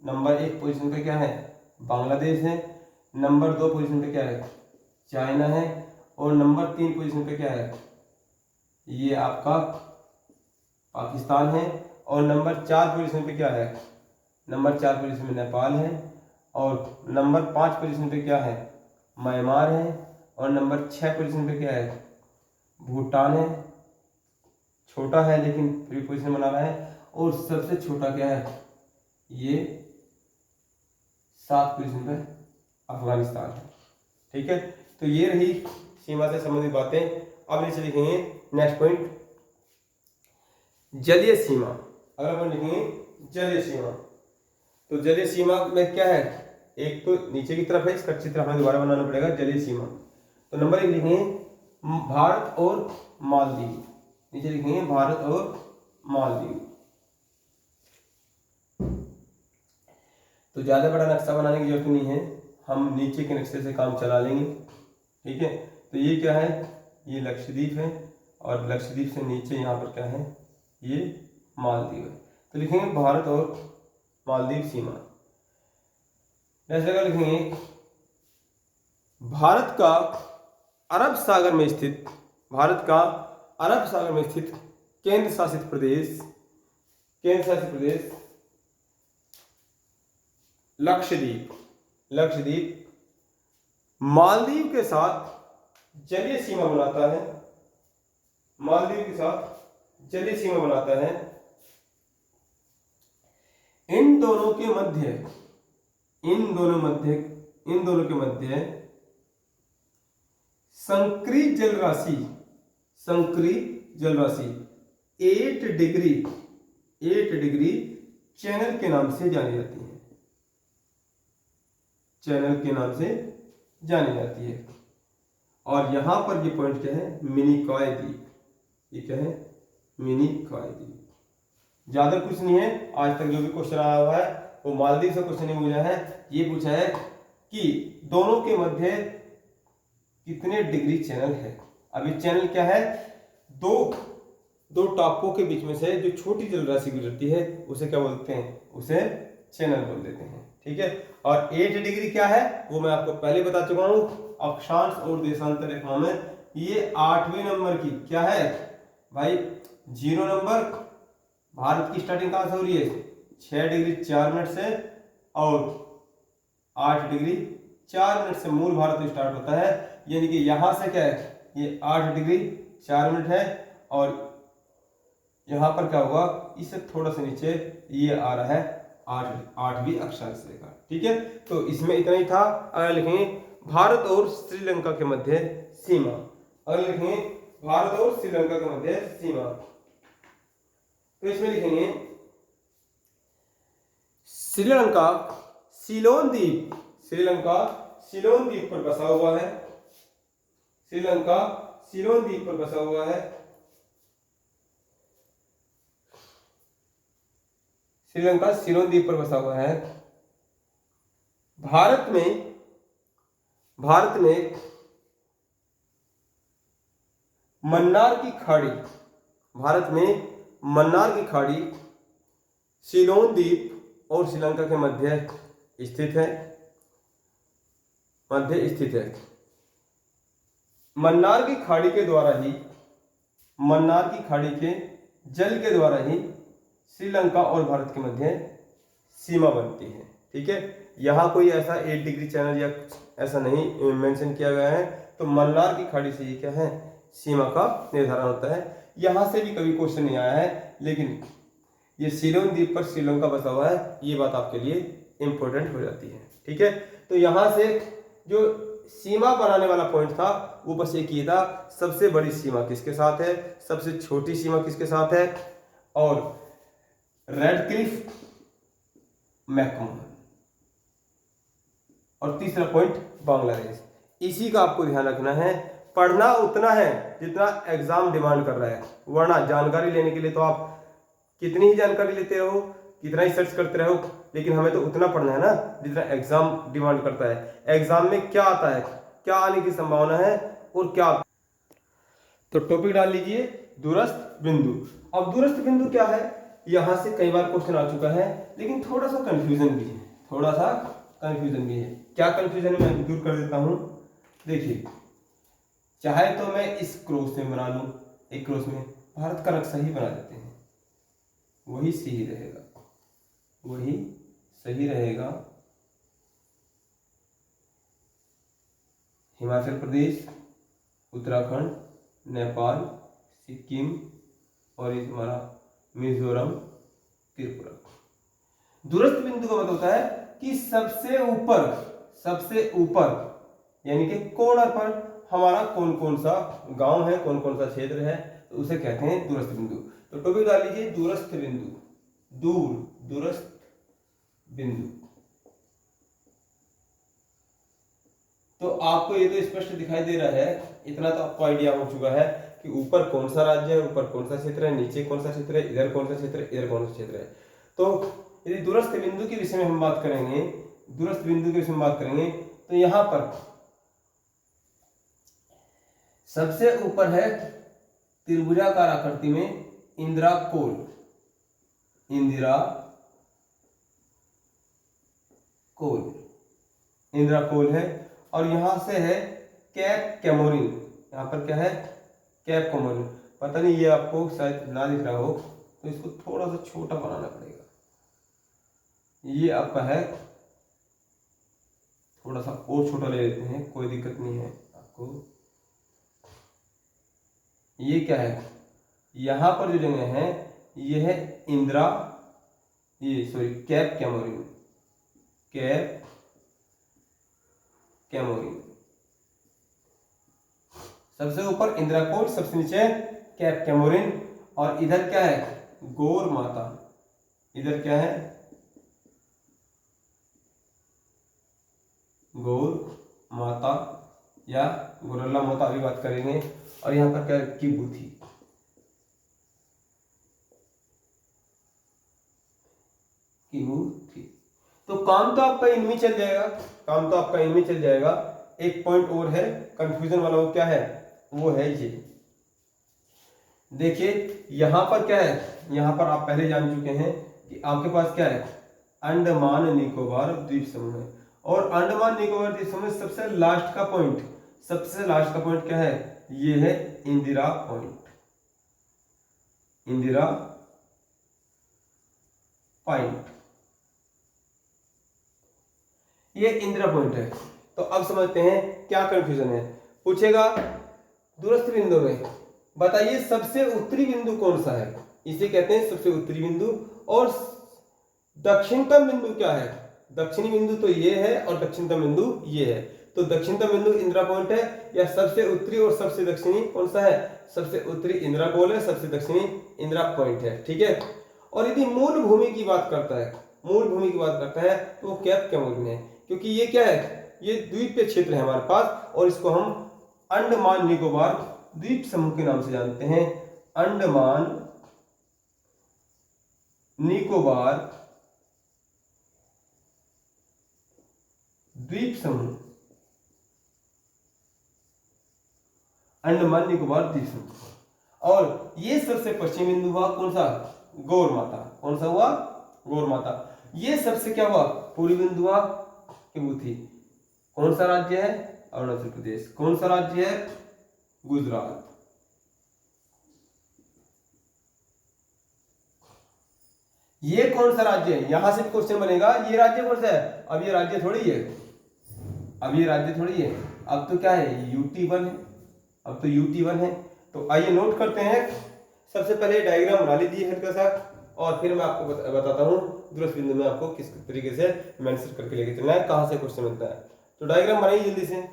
नंबर 1 पोजीशन पे क्या है, बांग्लादेश है, नंबर 2 पोजीशन पे क्या है, चाइना है, और नंबर 3 पोजीशन पे क्या है, ये आपका पाकिस्तान है, और नंबर 4 पोजीशन पे क्या है, नंबर 4 पोजीशन में नेपाल है, और नंबर 5 पोजीशन पे क्या है, म्यांमार है, और नंबर 6 पोजीशन पे क्या है, भूटान है। छोटा है लेकिन फ्री पोजीशन बना रहा है, और सबसे छोटा क्या है, ये 7 पोजीशन पे अफगानिस्तान है। ठीक है, तो ये रही सीमा से संबंधित बातें। अब नीचे लिखेंगे नेक्स्ट पॉइंट, जलीय सीमा। अगर अपन लिखेंगे जलीय सीमा, तो जलीय सीमा में क्या है, एक तो नीचे की तरफ है, इसका चित्र हमें दोबारा बनाना पड़ेगा, जलीय सीमा। तो नंबर 1 लिखेंगे भारत और मालदीव, नीचे लिखेंगे भारत और मालदीव। तो ज्यादा बड़ा नक्शा बनाने की जरूरत नहीं है, हम नीचे के नक्शे से काम चला लेंगे। ठीक है, तो ये क्या है, ये लक्षद्वीप है, और लक्षद्वीप से नीचे यहाँ पर क्या है, ये मालदीव है। तो लिखेंगे भारत और मालदीव सीमा। नेक्स्ट जगह लिखेंगे भारत का अरब सागर में स्थित, भारत का अरब सागर में स्थित केंद्र शासित प्रदेश, केंद्र शासित प्रदेश लक्षद्वीप, लक्षद्वीप मालदीव के साथ जलीय सीमा बनाता है, मालदीव के साथ जलीय सीमा बनाता है। इन दोनों के मध्य, इन दोनों के मध्य संक्रीय जल राशि, संक्रीय जल राशि 8 डिग्री चैनल के नाम से जानी जाती है, चैनल के नाम से जानी जाती है। और यहां पर ये पॉइंट क्या है, मिनिकॉय द्वीप, ये क्या है, मिनिकॉय द्वीप। ज्यादा कुछ नहीं है, आज तक जो भी क्वेश्चन आया हुआ है वो मालदीव से क्वेश्चन नहीं पूछा है, ये पूछा है कि दोनों के मध्य कितने डिग्री चैनल है। अभी चैनल क्या है, दो टापुओं के बीच में से जो छोटी जल राशि गुजरती है उसे क्या बोलते हैं, उसे चैनल बोल देते हैं। ठीक है, और 8 डिग्री क्या है वो मैं आपको पहले बता चुका हूं, अक्षांश और देशांतर रेखा में ये 8वें नंबर की क्या है भाई, 0 नंबर। भारत की स्टार्टिंग कहां से हो रही है, 6 डिग्री 4 मिनट से, और 8 डिग्री 4 मिनट से मूल भारत स्टार्ट होता है, यानी कि यहां से क्या है, ये 8 डिग्री 4 मिनट है, और यहां पर क्या होगा, इससे थोड़ा सा नीचे ये आ रहा है 8वीं अक्षांश रेखा। ठीक है, तो इसमें इतना ही था। अगर लिखेंगे भारत और श्रीलंका के मध्य सीमा, अगर लिखेंगे भारत और श्रीलंका के मध्य सीमा, तो इसमें लिखेंगे श्रीलंका सीलोन द्वीप, श्रीलंका सीलोन द्वीप पर बसा हुआ है, श्रीलंका सीलोन द्वीप पर बसा हुआ है, श्रीलंका सीलोन द्वीप पर बसा हुआ है। भारत में मन्नार की खाड़ी, भारत में मन्नार की खाड़ी सीलोन द्वीप और श्रीलंका के मध्य स्थित है, मन्नार की खाड़ी के द्वारा ही, मन्नार की खाड़ी के जल के द्वारा ही श्रीलंका और भारत के मध्य सीमा बनती है। ठीक है, यहाँ कोई ऐसा 8 डिग्री चैनल या ऐसा नहीं मेंशन किया गया है, तो मन्नार की खाड़ी से ही क्या है, सीमा का निर्धारण होता है। यहाँ से भी कभी क्वेश्चन नहीं आया है, लेकिन ये सीलोन द्वीप पर श्रीलंका बसा हुआ है, ये बात आपके लिए इंपॉर्टेंट हो जाती है। ठीक है, तो यहाँ से जो सीमा बनाने वाला पॉइंट था वो बस एक ही था, सबसे बड़ी सीमा किसके साथ है, सबसे छोटी सीमा किसके साथ है, और रेडक्लिफ मैकमोहन, और तीसरा पॉइंट बांग्लादेश। इसी का आपको ध्यान रखना है, पढ़ना उतना है जितना एग्जाम डिमांड कर रहा है, वरना जानकारी लेने के लिए तो आप कितनी ही जानकारी लेते रहो, कितना ही सर्च करते रहो, लेकिन हमें तो उतना पढ़ना है ना जितना एग्जाम डिमांड करता है। एग्जाम में क्या आता है, क्या आने की संभावना है और क्या, तो टॉपिक डाल लीजिए दूरस्थ बिंदु। अब दूरस्थ बिंदु क्या है, यहां से कई बार क्वेश्चन आ चुका है, लेकिन थोड़ा सा कंफ्यूजन भी है, क्या कंफ्यूजन है मैं दूर कर देता हूं। देखिए, चाहे तो मैं इस क्रॉस में बना लूं, एक क्रॉस में भारत का नक्शा ही बना देते हैं, वही सही रहेगा, हिमाचल प्रदेश, उत्तराखंड, नेपाल, सिक्किम और ये हमारा मिजोरम, त्रिपुरा। दूरस्थ बिंदु का मतलब होता है कि सबसे ऊपर यानी कि कॉर्नर पर हमारा कौन कौन सा गांव है, कौन कौन सा क्षेत्र है, तो उसे कहते हैं दूरस्थ बिंदु। तो टॉपिक डाल लीजिए दूरस्थ बिंदु, दूरस्थ बिंदु। तो आपको ये तो स्पष्ट दिखाई दे रहा है, इतना तो आपको आइडिया हो चुका है कि ऊपर कौन सा राज्य है, ऊपर कौन सा क्षेत्र है, नीचे कौन सा क्षेत्र है, इधर कौन सा क्षेत्र है, इधर कौन सा क्षेत्र है। तो यदि दूरस्थ बिंदु के विषय में हम बात करेंगे, तो यहां पर सबसे ऊपर है त्रिभुजाकार आकृति में इंदिरा कोल है, और यहां से है कैप कैमोरिन। यहां पर क्या है, कैप कैमोरिन, पता नहीं ये आपको शायद ना दिख रहा हो, तो इसको थोड़ा सा छोटा बनाना पड़ेगा। ये आपका है, थोड़ा सा और छोटा ले लेते हैं, कोई दिक्कत नहीं है आपको। ये क्या है, यहां पर जो जगह है ये है कैप कैमोरिन। सबसे ऊपर इंदिरा कोल, सबसे नीचे कैप कैमोरिन, और इधर क्या है, गौर माता। इधर क्या है, गौर माता या गोरल्ला माता, अभी बात करेंगे। और यहां पर क्या, किबूथी। तो काम तो आपका इनमें चल जाएगा, एक पॉइंट और है कंफ्यूजन वाला, वो क्या है, वो है ये। देखिए यहां पर क्या है, यहां पर आप पहले जान चुके हैं कि आपके पास क्या है, अंडमान निकोबार द्वीप समूह है, और अंडमान निकोबार द्वीप समूह सबसे लास्ट का पॉइंट क्या है, ये है इंदिरा पॉइंट, ये इंदिरा पॉइंट है। तो अब समझते हैं क्या कंफ्यूजन है। पूछेगा दूरस्थ बिंदु में बताइए सबसे उत्तरी बिंदु कौन सा है, इसे कहते हैं सबसे उत्तरी बिंदु, और दक्षिणतम बिंदु क्या है, दक्षिणी बिंदु तो ये है और दक्षिणतम बिंदु ये है। तो दक्षिणतम बिंदु इंदिरा पॉइंट है, या सबसे उत्तरी और सबसे दक्षिणी कौन सा है, सबसे उत्तरी इंदिरा कोल है, सबसे दक्षिणी इंदिरा पॉइंट है। ठीक है, और यदि मूल भूमि की बात करता है तो वो कैप कैमोरिन है, क्योंकि ये क्या है, ये द्वीपीय क्षेत्र है हमारे पास, और इसको हम अंडमान निकोबार द्वीप समूह के नाम से जानते हैं। अंडमान निकोबार द्वीप समूह, अंडमान निकोबार द्वीप समूह। और ये सबसे पश्चिमी बिंदु हुआ कौन सा, गौर माता। कौन सा हुआ, गौर माता। ये सबसे क्या हुआ, पूर्वी बिंदु हुआ किबूथी। कौन सा राज्य है, अरुणाचल प्रदेश। कौन सा राज्य है, गुजरात। ये कौन सा राज्य है, यहां से क्वेश्चन बनेगा ये राज्य कौन सा है। अब ये राज्य थोड़ी है, अब ये राज्य थोड़ी है, अब तो क्या है, UT1 है। अब तो UT1 है। तो आइए नोट करते हैं। सबसे पहले डायग्राम बना लीजिए हल्का सा, और फिर मैं आपको बताता हूँ दूरस्थ बिंदु में आपको किस तरीके से मेंशन करके लेके चलना है, कहां से क्वेश्चन बनता है। तो डायग्राम बनाइए जल्दी से।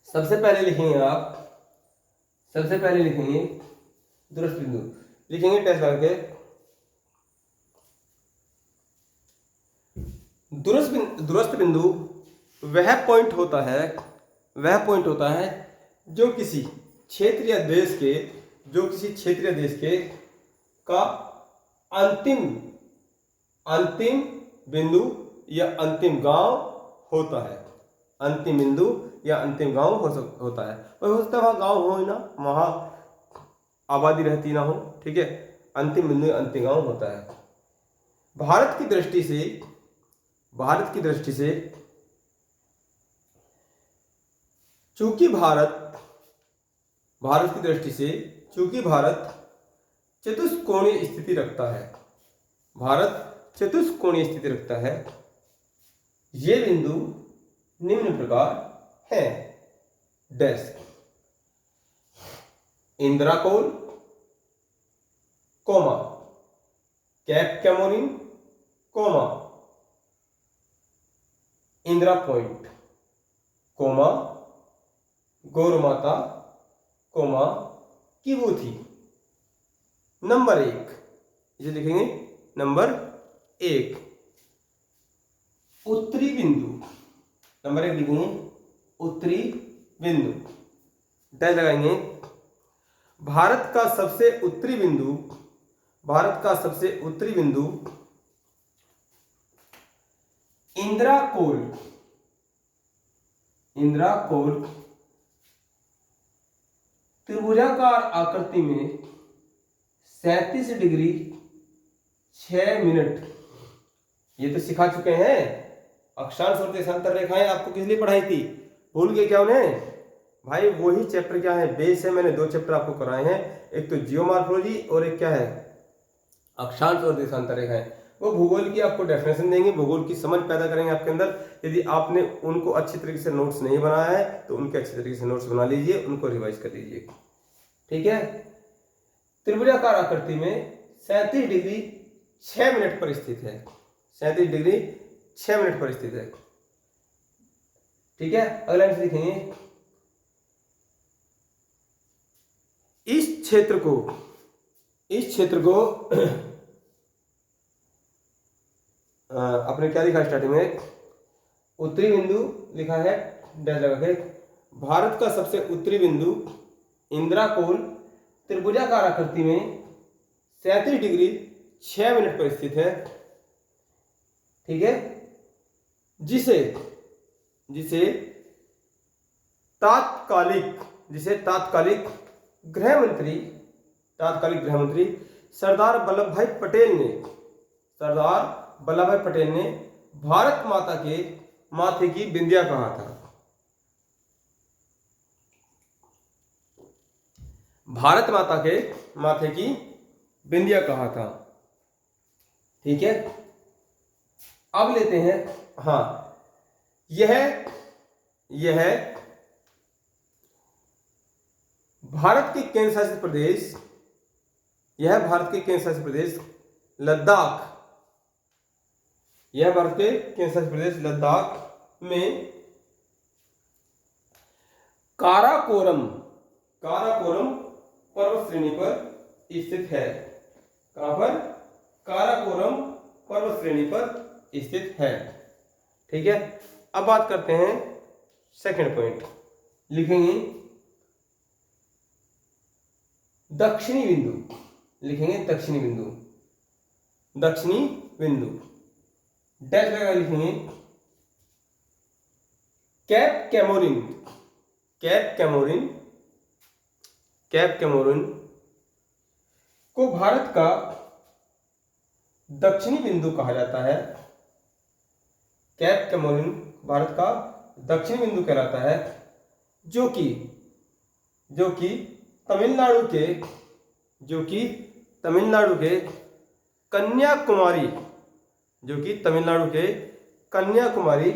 सबसे पहले लिखेंगे आप, सबसे पहले लिखेंगे दूरस्थ बिंदु, लिखेंगे टेस्ट करके दूरस्थ बिंदु वह पॉइंट होता है, वह पॉइंट होता है जो किसी क्षेत्र या देश के, जो किसी क्षेत्र या देश के का अंतिम अंतिम बिंदु या अंतिम गांव होता है। अंतिम बिंदु या अंतिम गांव होता है। और हो सकता है वहां गांव हो ही ना, वहां आबादी रहती ना हो, ठीक है। अंतिम बिंदु या अंतिम गांव होता है। भारत की दृष्टि से, भारत की दृष्टि से चूंकि भारत की दृष्टि से चूंकि भारत चतुष्कोणीय स्थिति रखता है, भारत चतुष्कोणीय स्थिति रखता है, ये बिंदु निम्न प्रकार है। Dash Indira col, comma cape Comorin, comma Indira point, comma Gaur Mata, comma किबूथी। Number 1 इसे लिखेंगे नंबर 1 उत्तरी बिंदु। नंबर 1 लिखेंगे उत्तरी बिंदु, डैश लगाएंगे। भारत का सबसे उत्तरी बिंदु, भारत का सबसे उत्तरी बिंदु इंदिरा कोल, इंदिरा कोल त्रिभुजाकार आकृति में 37 डिग्री 6 मिनट, ये तो सिखा चुके हैं। अक्षांश और देशांतर रेखाएं आपको किस लिए पढ़ाई थी, भूल गए क्या उन्हें भाई। वही चैप्टर क्या है, बेस है। मैंने 2 चैप्टर आपको कराए हैं, एक तो जियोमॉर्फोलॉजी और एक क्या है, अक्षांश और देशांतर रेखाएं। वो भूगोल की आपको डेफिनेशन देंगे, भूगोल की समझ पैदा करेंगे आपके अंदर। यदि आपने उनको अच्छी तरीके से नोट्स नहीं बनाया है तो उनके अच्छी तरीके से नोट्स बना लीजिए, उनको रिवाइज कर लीजिए, ठीक है। त्रिभुजाकार आकृति में 37 डिग्री 6 मिनट पर स्थित है, 37 डिग्री 6 मिनट पर स्थित है, ठीक है। अगला आंसर लिखेंगे इस क्षेत्र को आपने क्या लिखा स्टार्टिंग में, उत्तरी बिंदु लिखा है डैश लगा के। भारत का सबसे उत्तरी बिंदु इंदिरा कोल त्रिभुजाकार आकृति में 37 डिग्री 6 मिनट पर स्थित है, ठीक है। जिसे तात्कालिक गृह मंत्री सरदार वल्लभ भाई पटेल ने भारत माता के माथे की बिंदिया कहा था। भारत माता के माथे की बिंदिया कहा था, ठीक है। अब लेते हैं, हाँ, यह भारत के केंद्र शासित प्रदेश, यह भारत के केंद्र शासित प्रदेश लद्दाख, यह भारत के केंद्र शासित प्रदेश लद्दाख में काराकोरम पर्वत श्रेणी पर स्थित है। कहां पर, काराकोरम पर्वत श्रेणी पर स्थित है, ठीक है। अब बात करते हैं सेकंड पॉइंट, लिखेंगे दक्षिणी बिंदु, लिखेंगे दक्षिणी बिंदु, दक्षिणी बिंदु डैश लगा लिखेंगे cap Comorin, cap Comorin, cap Comorin को भारत का दक्षिणी बिंदु कहा जाता है। कैप कैमोरिन भारत का दक्षिणी बिंदु कहलाता है, जो कि तमिलनाडु के, जो कि तमिलनाडु के कन्याकुमारी, जो कि तमिलनाडु के कन्याकुमारी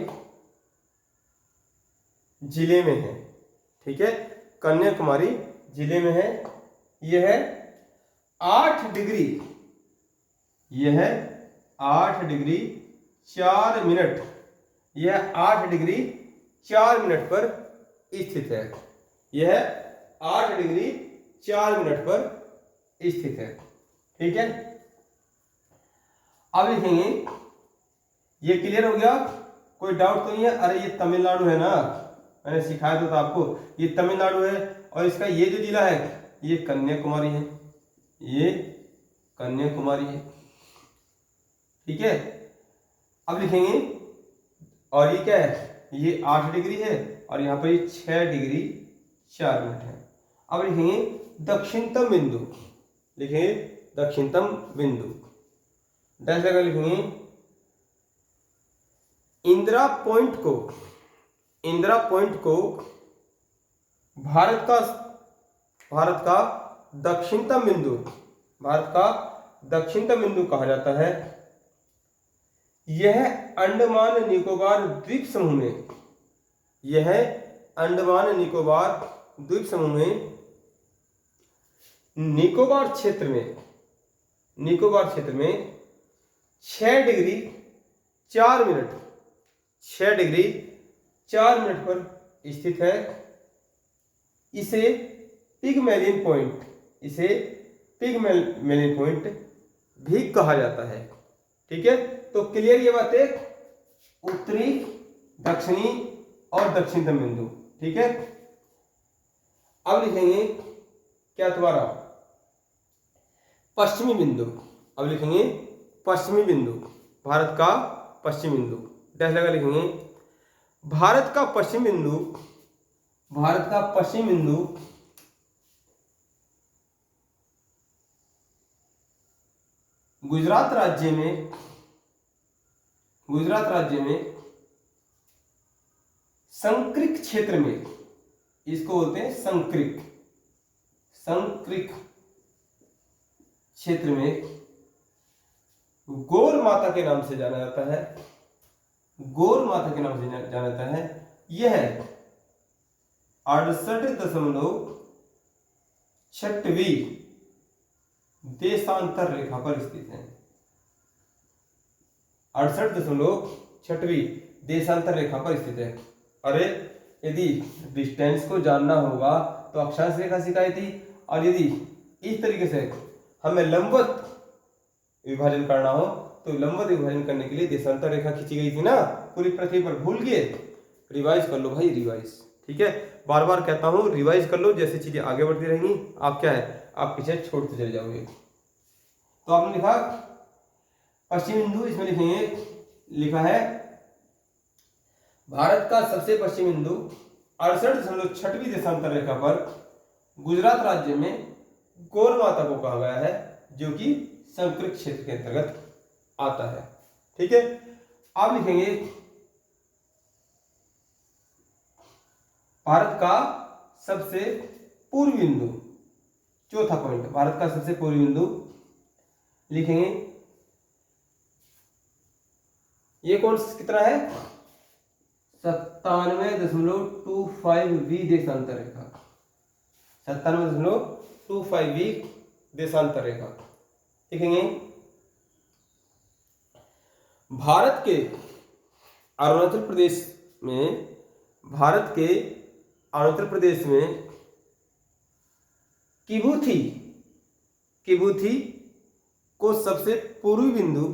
जिले में है। ठीक है, कन्याकुमारी जिले में है। यह है 8 डिग्री, यह है 8 डिग्री 4 मिनट, यह 8 डिग्री 4 मिनट पर स्थित है। यह 8 डिग्री 4 मिनट पर स्थित है। ठीक है, अब लिखेंगे, ये क्लियर हो गया, कोई डाउट तो नहीं है? अरे ये तमिलनाडु है ना, मैंने सिखाया तो था आपको, ये तमिलनाडु है और इसका ये जो जिला है ये कन्याकुमारी है, ये कन्याकुमारी है। ठीक है, अब लिखेंगे, और ये क्या है, ये 8 डिग्री है और यहाँ पर ये 6 डिग्री 4 मिनट है। अब लिखेंगे दक्षिणतम बिंदु, लिखेंगे दक्षिणतम बिंदु डैश लगा लिखेंगे इंदिरा पॉइंट को, इंदिरा पॉइंट को भारत का दक्षिणतम बिंदु, भारत का दक्षिणतम बिंदु कहा जाता है। यह अंडमान निकोबार द्वीप समूह में, यह अंडमान निकोबार द्वीप समूह में निकोबार क्षेत्र में, निकोबार क्षेत्र में 6 डिग्री 4 मिनट, 6 डिग्री 4 मिनट पर स्थित है। इसे पिगमेलियन पॉइंट, इसे पिगमेलियन पॉइंट भी कहा जाता है। ठीक है, तो क्लियर ये बातें, उत्तरी, दक्षिणी और दक्षिणतम बिंदु। ठीक है, अब लिखेंगे क्या तुम्हारा पश्चिमी बिंदु। अब लिखेंगे पश्चिमी बिंदु, भारत का पश्चिमी बिंदु डैश लगा लिखेंगे भारत का पश्चिम बिंदु, भारत का पश्चिम बिंदु गुजरात राज्य में, गुजरात राज्य में संक्रिक क्षेत्र में, इसको बोलते हैं संक्रिक, संक्रिक क्षेत्र में गौर माता के नाम से जाना जाता है, गौर माता के नाम से जाना जाता है। यह 68.6वीं देशांतर रेखा पर स्थित है, 68.6वीं देशांतर रेखा पर स्थित है। अरे यदि डिस्टेंस को जानना होगा तो अक्षांश रेखा सिखाई थी, और यदि इस तरीके से हमें लंबवत विभाजन करना हो तो लंबवत विभाजन करने के लिए देशांतर रेखा खींची गई थी ना पूरी पृथ्वी पर, भूल गए? रिवाइज कर लो भाई, रिवाइज। ठीक है, बार बार कहता हूं रिवाइज कर लो, जैसे चीजें आगे बढ़ती रहेंगी आप क्या है, आप पीछे छोड़ते चले जाओगे। तो आपने लिखा पश्चिम बिंदु, इसमें लिखेंगे, लिखा है भारत का सबसे पश्चिम बिंदु 68.6वीं देशांतर रेखा पर गुजरात राज्य में गौर माता को कहा गया है, जो कि संक्रिक क्षेत्र के अंतर्गत आता है। ठीक है, आप लिखेंगे भारत का सबसे पूर्वी बिंदु, चौथा पॉइंट, भारत का सबसे पूर्वी बिंदु लिखेंगे, ये कौन कितना है, 97.25वीं देशांतर रेखा, 97.25वीं देशांतर रेखा लिखेंगे। भारत के अरुणाचल प्रदेश में, भारत के अरुणाचल प्रदेश में किबुथी, किबुथी को सबसे पूर्वी बिंदु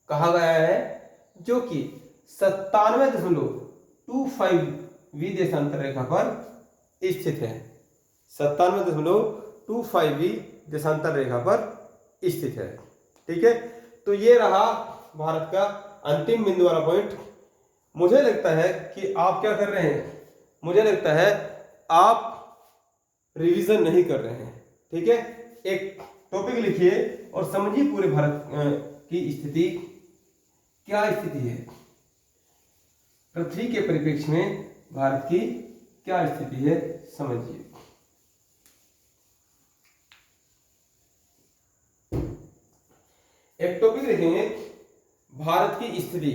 कहा गया है, जो कि 97.25 देशांतर रेखा पर स्थित है। 97.25 देशांतर रेखा पर स्थित है। ठीक है, तो ये रहा भारत का अंतिम बिंदु वाला पॉइंट। मुझे लगता है कि आप क्या कर रहे हैं, मुझे लगता है आप रिवीजन नहीं कर रहे हैं। ठीक है, एक टॉपिक लिखिए और समझिए पूरे भारत की स्थिति, क्या स्थिति है, पृथ्वी के परिप्रेक्ष्य में भारत की क्या स्थिति है, समझिए। एक टॉपिक लिखेंगे भारत की स्थिति,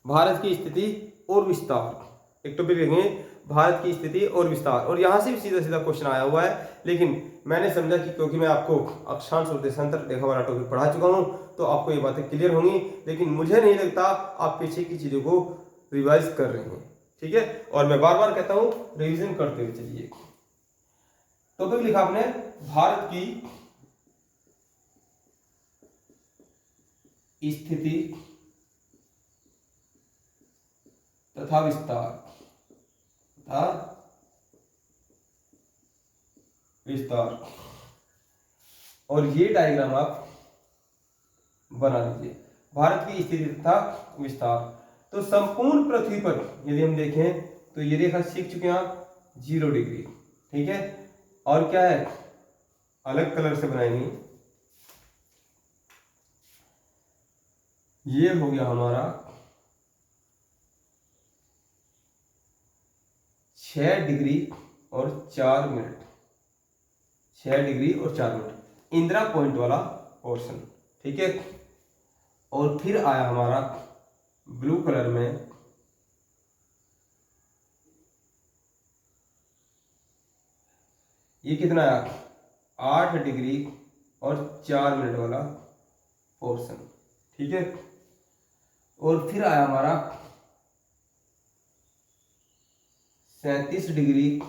भारत की स्थिति और विस्तार। एक टॉपिक लिखेंगे भारत की स्थिति और विस्तार, और यहां से भी सीधा सीधा क्वेश्चन आया हुआ है, लेकिन मैंने समझा कि क्योंकि मैं आपको अक्षांश और देशांतर रेखा वाला टॉपिक पढ़ा चुका हूं तो आपको ये बातें क्लियर होंगी, लेकिन मुझे नहीं लगता आप पीछे की चीजों को रिवाइज कर रहे हैं। ठीक है, और मैं बार बार कहता हूं रिवीजन करते हुए चलिए। टॉपिक लिखा आपने भारत की स्थिति तथा विस्तार, और ये डायग्राम आप बना लीजिए, भारत की स्थिति तथा विस्तार। तो संपूर्ण पृथ्वी पर यदि हम देखें तो ये रेखा सीख चुके हैं आप 0 डिग्री। ठीक है, और क्या है, अलग कलर से बनाएंगे, ये हो गया हमारा 6 डिग्री और 4 मिनट, 6 डिग्री और 4 मिनट इंदिरा पॉइंट वाला पोर्शन। ठीक है, और फिर आया हमारा ब्लू कलर में ये कितना आया, 8 डिग्री और 4 मिनट वाला पोर्शन। ठीक है, और फिर आया हमारा 37 डिग्री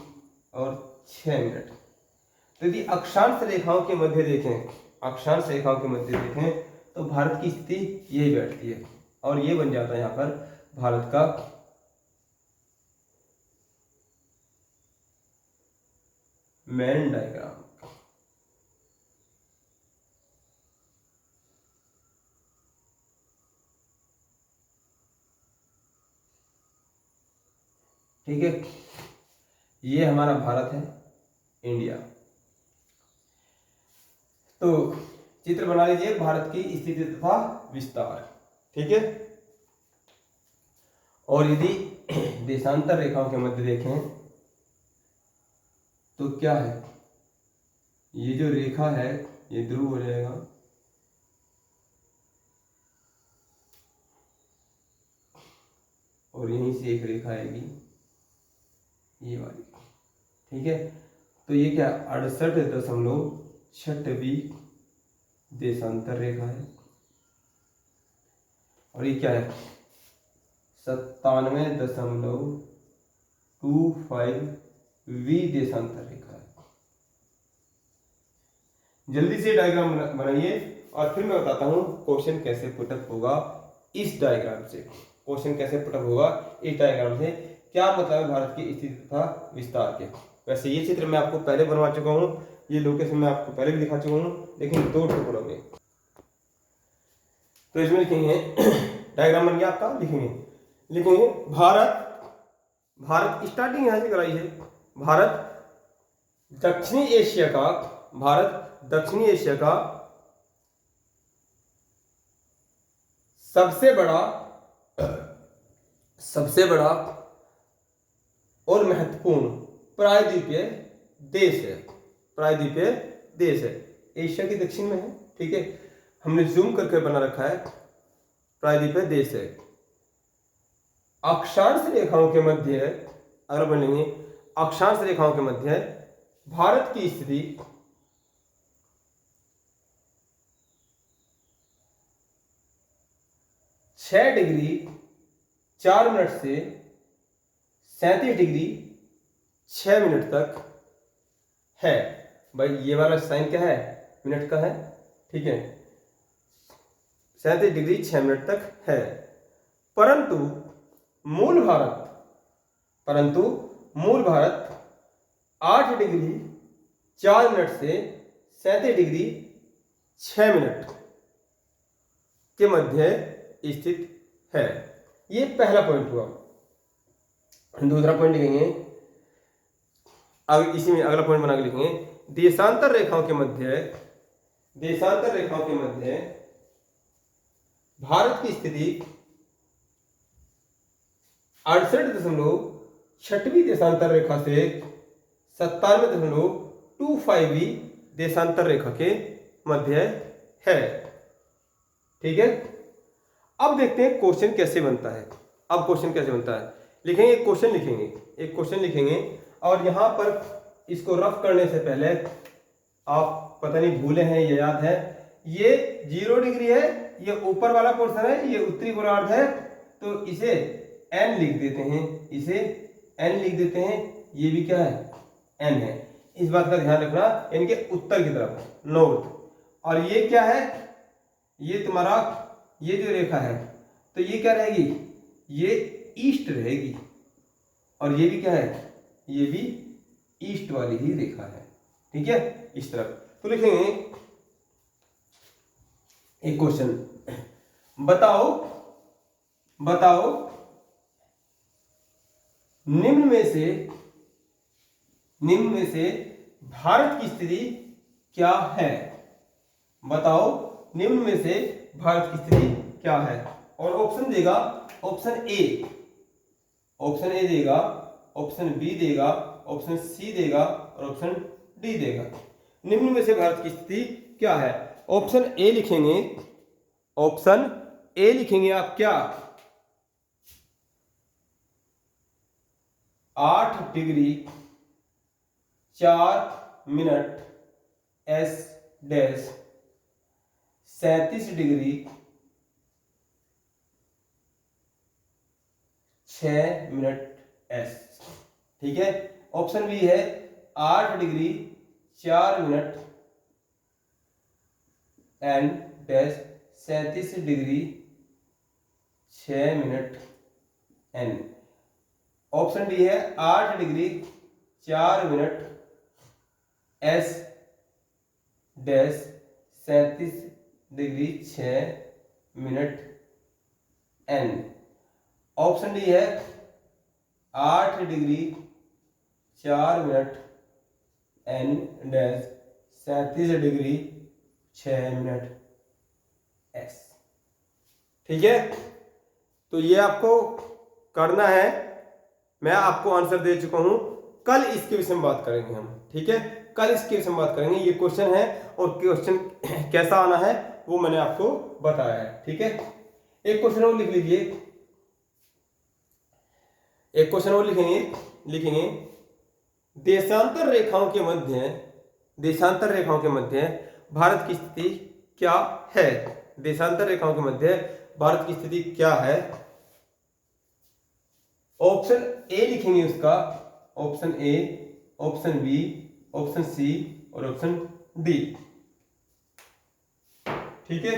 और 6 मिनट। तो यदि अक्षांश रेखाओं के मध्य देखें, अक्षांश रेखाओं के मध्य देखें तो भारत की स्थिति यही बैठती है, और ये बन जाता है यहां पर भारत का मैन डायग्राम। ठीक है, ये हमारा भारत है, इंडिया। तो चित्र बना लीजिए भारत की स्थिति तथा विस्तार। ठीक है, और यदि देशांतर रेखाओं के मध्य देखें तो क्या है, ये जो रेखा है ये ध्रुव हो जाएगा, और यहीं से एक रेखा आएगी ये वाली। ठीक है, तो ये क्या 68.6 देशांतर रेखा है, और ये क्या है 97.25 देशांतर रेखा है। जल्दी से डायग्राम बनाइए और फिर मैं बताता हूं क्वेश्चन कैसे पुटअप होगा इस डायग्राम से। क्वेश्चन कैसे पुटअप होगा इस डायग्राम से, क्या मतलब है भारत की स्थिति तथा विस्तार के। वैसे ये चित्र मैं आपको पहले बनवा चुका हूं, ये लोकेशन मैं आपको पहले भी दिखा चुका हूं, लेकिन 2 टुकड़ों में। तो इसमें लिखेंगे डायग्राम बन गया आपका, लिखेंगे भारत, भारत स्टार्टिंग यहां से कराई है, भारत दक्षिणी एशिया का, भारत दक्षिणी एशिया का सबसे बड़ा और महत्वपूर्ण प्रायद्वीपीय देश है, प्रायद्वीपीय देश है, एशिया के दक्षिण में है। ठीक है, हमने जूम करके बना रखा है, प्रायद्वीपीय देश है। अक्षांश रेखाओं के मध्य, अगर बनेंगे अक्षांश रेखाओं के मध्य भारत की स्थिति 6 डिग्री 4 मिनट से 37 डिग्री 6 मिनट तक है। भाई ये वाला साइन क्या है, मिनट का है। ठीक है, 37 डिग्री 6 मिनट तक है। परंतु मूल भारत 8 डिग्री 4 मिनट से 37 डिग्री 6 मिनट के मध्य स्थित है। ये पहला पॉइंट हुआ। दूसरा पॉइंट लिखेंगे, अब इसी में अगला पॉइंट बना के लिखेंगे, देशांतर रेखाओं के मध्य भारत की स्थिति 68.6वीं देशांतर रेखा से 97.25वीं देशांतर रेखा के मध्य है। ठीक है, अब देखते हैं क्वेश्चन कैसे बनता है। लिखेंगे एक क्वेश्चन लिखेंगे और यहां पर इसको रफ करने से पहले आप पता नहीं भूले हैं या याद है, ये 0 डिग्री है, ये ऊपर वाला पोर्शन है, ये उत्तरी गोलार्ध है, तो इसे n लिख देते हैं। ये भी क्या है, n है। इस बात का ध्यान रखना, इनके उत्तर की तरफ नॉर्थ। और ये क्या है, ये तुम्हारा ये जो रेखा है, तो ये क्या रहेगी, ये ईस्ट रहेगी। और ये भी क्या है, ये भी ईस्ट वाली ही रेखा है। ठीक है, इस तरफ। तो लिखेंगे एक क्वेश्चन, बताओ निम्न में से भारत की स्थिति क्या है। बताओ निम्न में से भारत की स्थिति क्या है। और ऑप्शन देगा, ऑप्शन ए देगा, ऑप्शन बी देगा, ऑप्शन सी देगा और ऑप्शन डी देगा। निम्न में से भारत की स्थिति क्या है। ऑप्शन ए लिखेंगे आप क्या, 8 degree 4 minute S dash 37 degree 6 minute S. ठीक है, ऑप्शन बी है 8 degree 4 minute N dash 37 degree 6 minute N. Option D है 8 degree 4 minute S dash 37 degree 6 minute N. Option D है 8 degree 4 minute N dash 37 degree 6 minute S. ठीक है, तो ये आपको करना है। मैं आपको आंसर दे चुका हूं, कल इसके विषय में बात करेंगे हम। ठीक है, कल इसके विषय में बात करेंगे। ये क्वेश्चन है और क्वेश्चन कैसा आना है वो मैंने आपको बताया है। ठीक है, एक क्वेश्चन और लिख लीजिए, एक क्वेश्चन और लिखेंगे देशांतर रेखाओं के मध्य भारत की स्थिति क्या है। देशांतर रेखाओं के मध्य भारत की स्थिति क्या है। ऑप्शन ए लिखेंगे उसका, option A, option B, option C और ऑप्शन डी। ठीक है,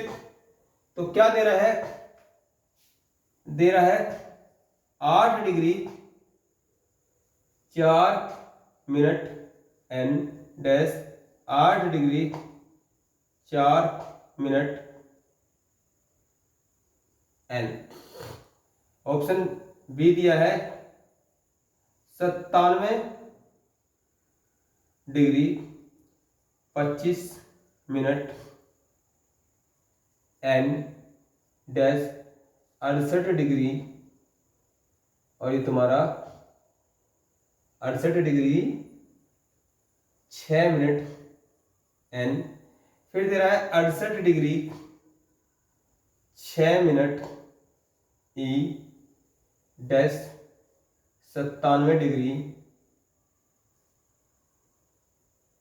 तो क्या दे रहा है 8 degree 4 minute N dash 8 degree 4 minute N. Option B दिया है 97 degree 25 minute N dash 68 degree, और ये तुम्हारा 68 डिग्री 6 मिनट एन। फिर दे रहा है 68 डिग्री 6 मिनट ई डैश 97 डिग्री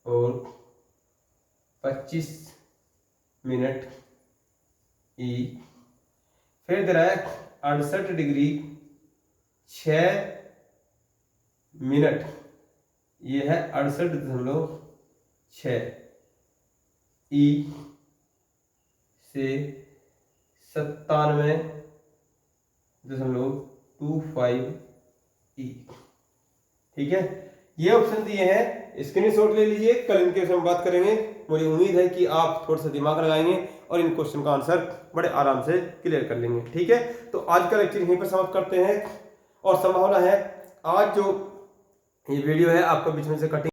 और 25 मिनट ई। फिर दे रहा है 68 डिग्री 6 मिनट, ये है 68.6 ई से 0.25 ठीक है, ये ऑप्शन दिए हैं, स्क्रीनशॉट ले लीजिए। कल इनके विषय में बात करेंगे। मुझे उम्मीद है कि आप थोड़ा सा दिमाग लगाएंगे और इन क्वेश्चन का आंसर बड़े आराम से क्लियर कर लेंगे। ठीक है, तो आज का लेक्चर यहीं पर समाप्त करते हैं और संभावना है आज जो ये वीडियो है आपको बीच में से कटिंग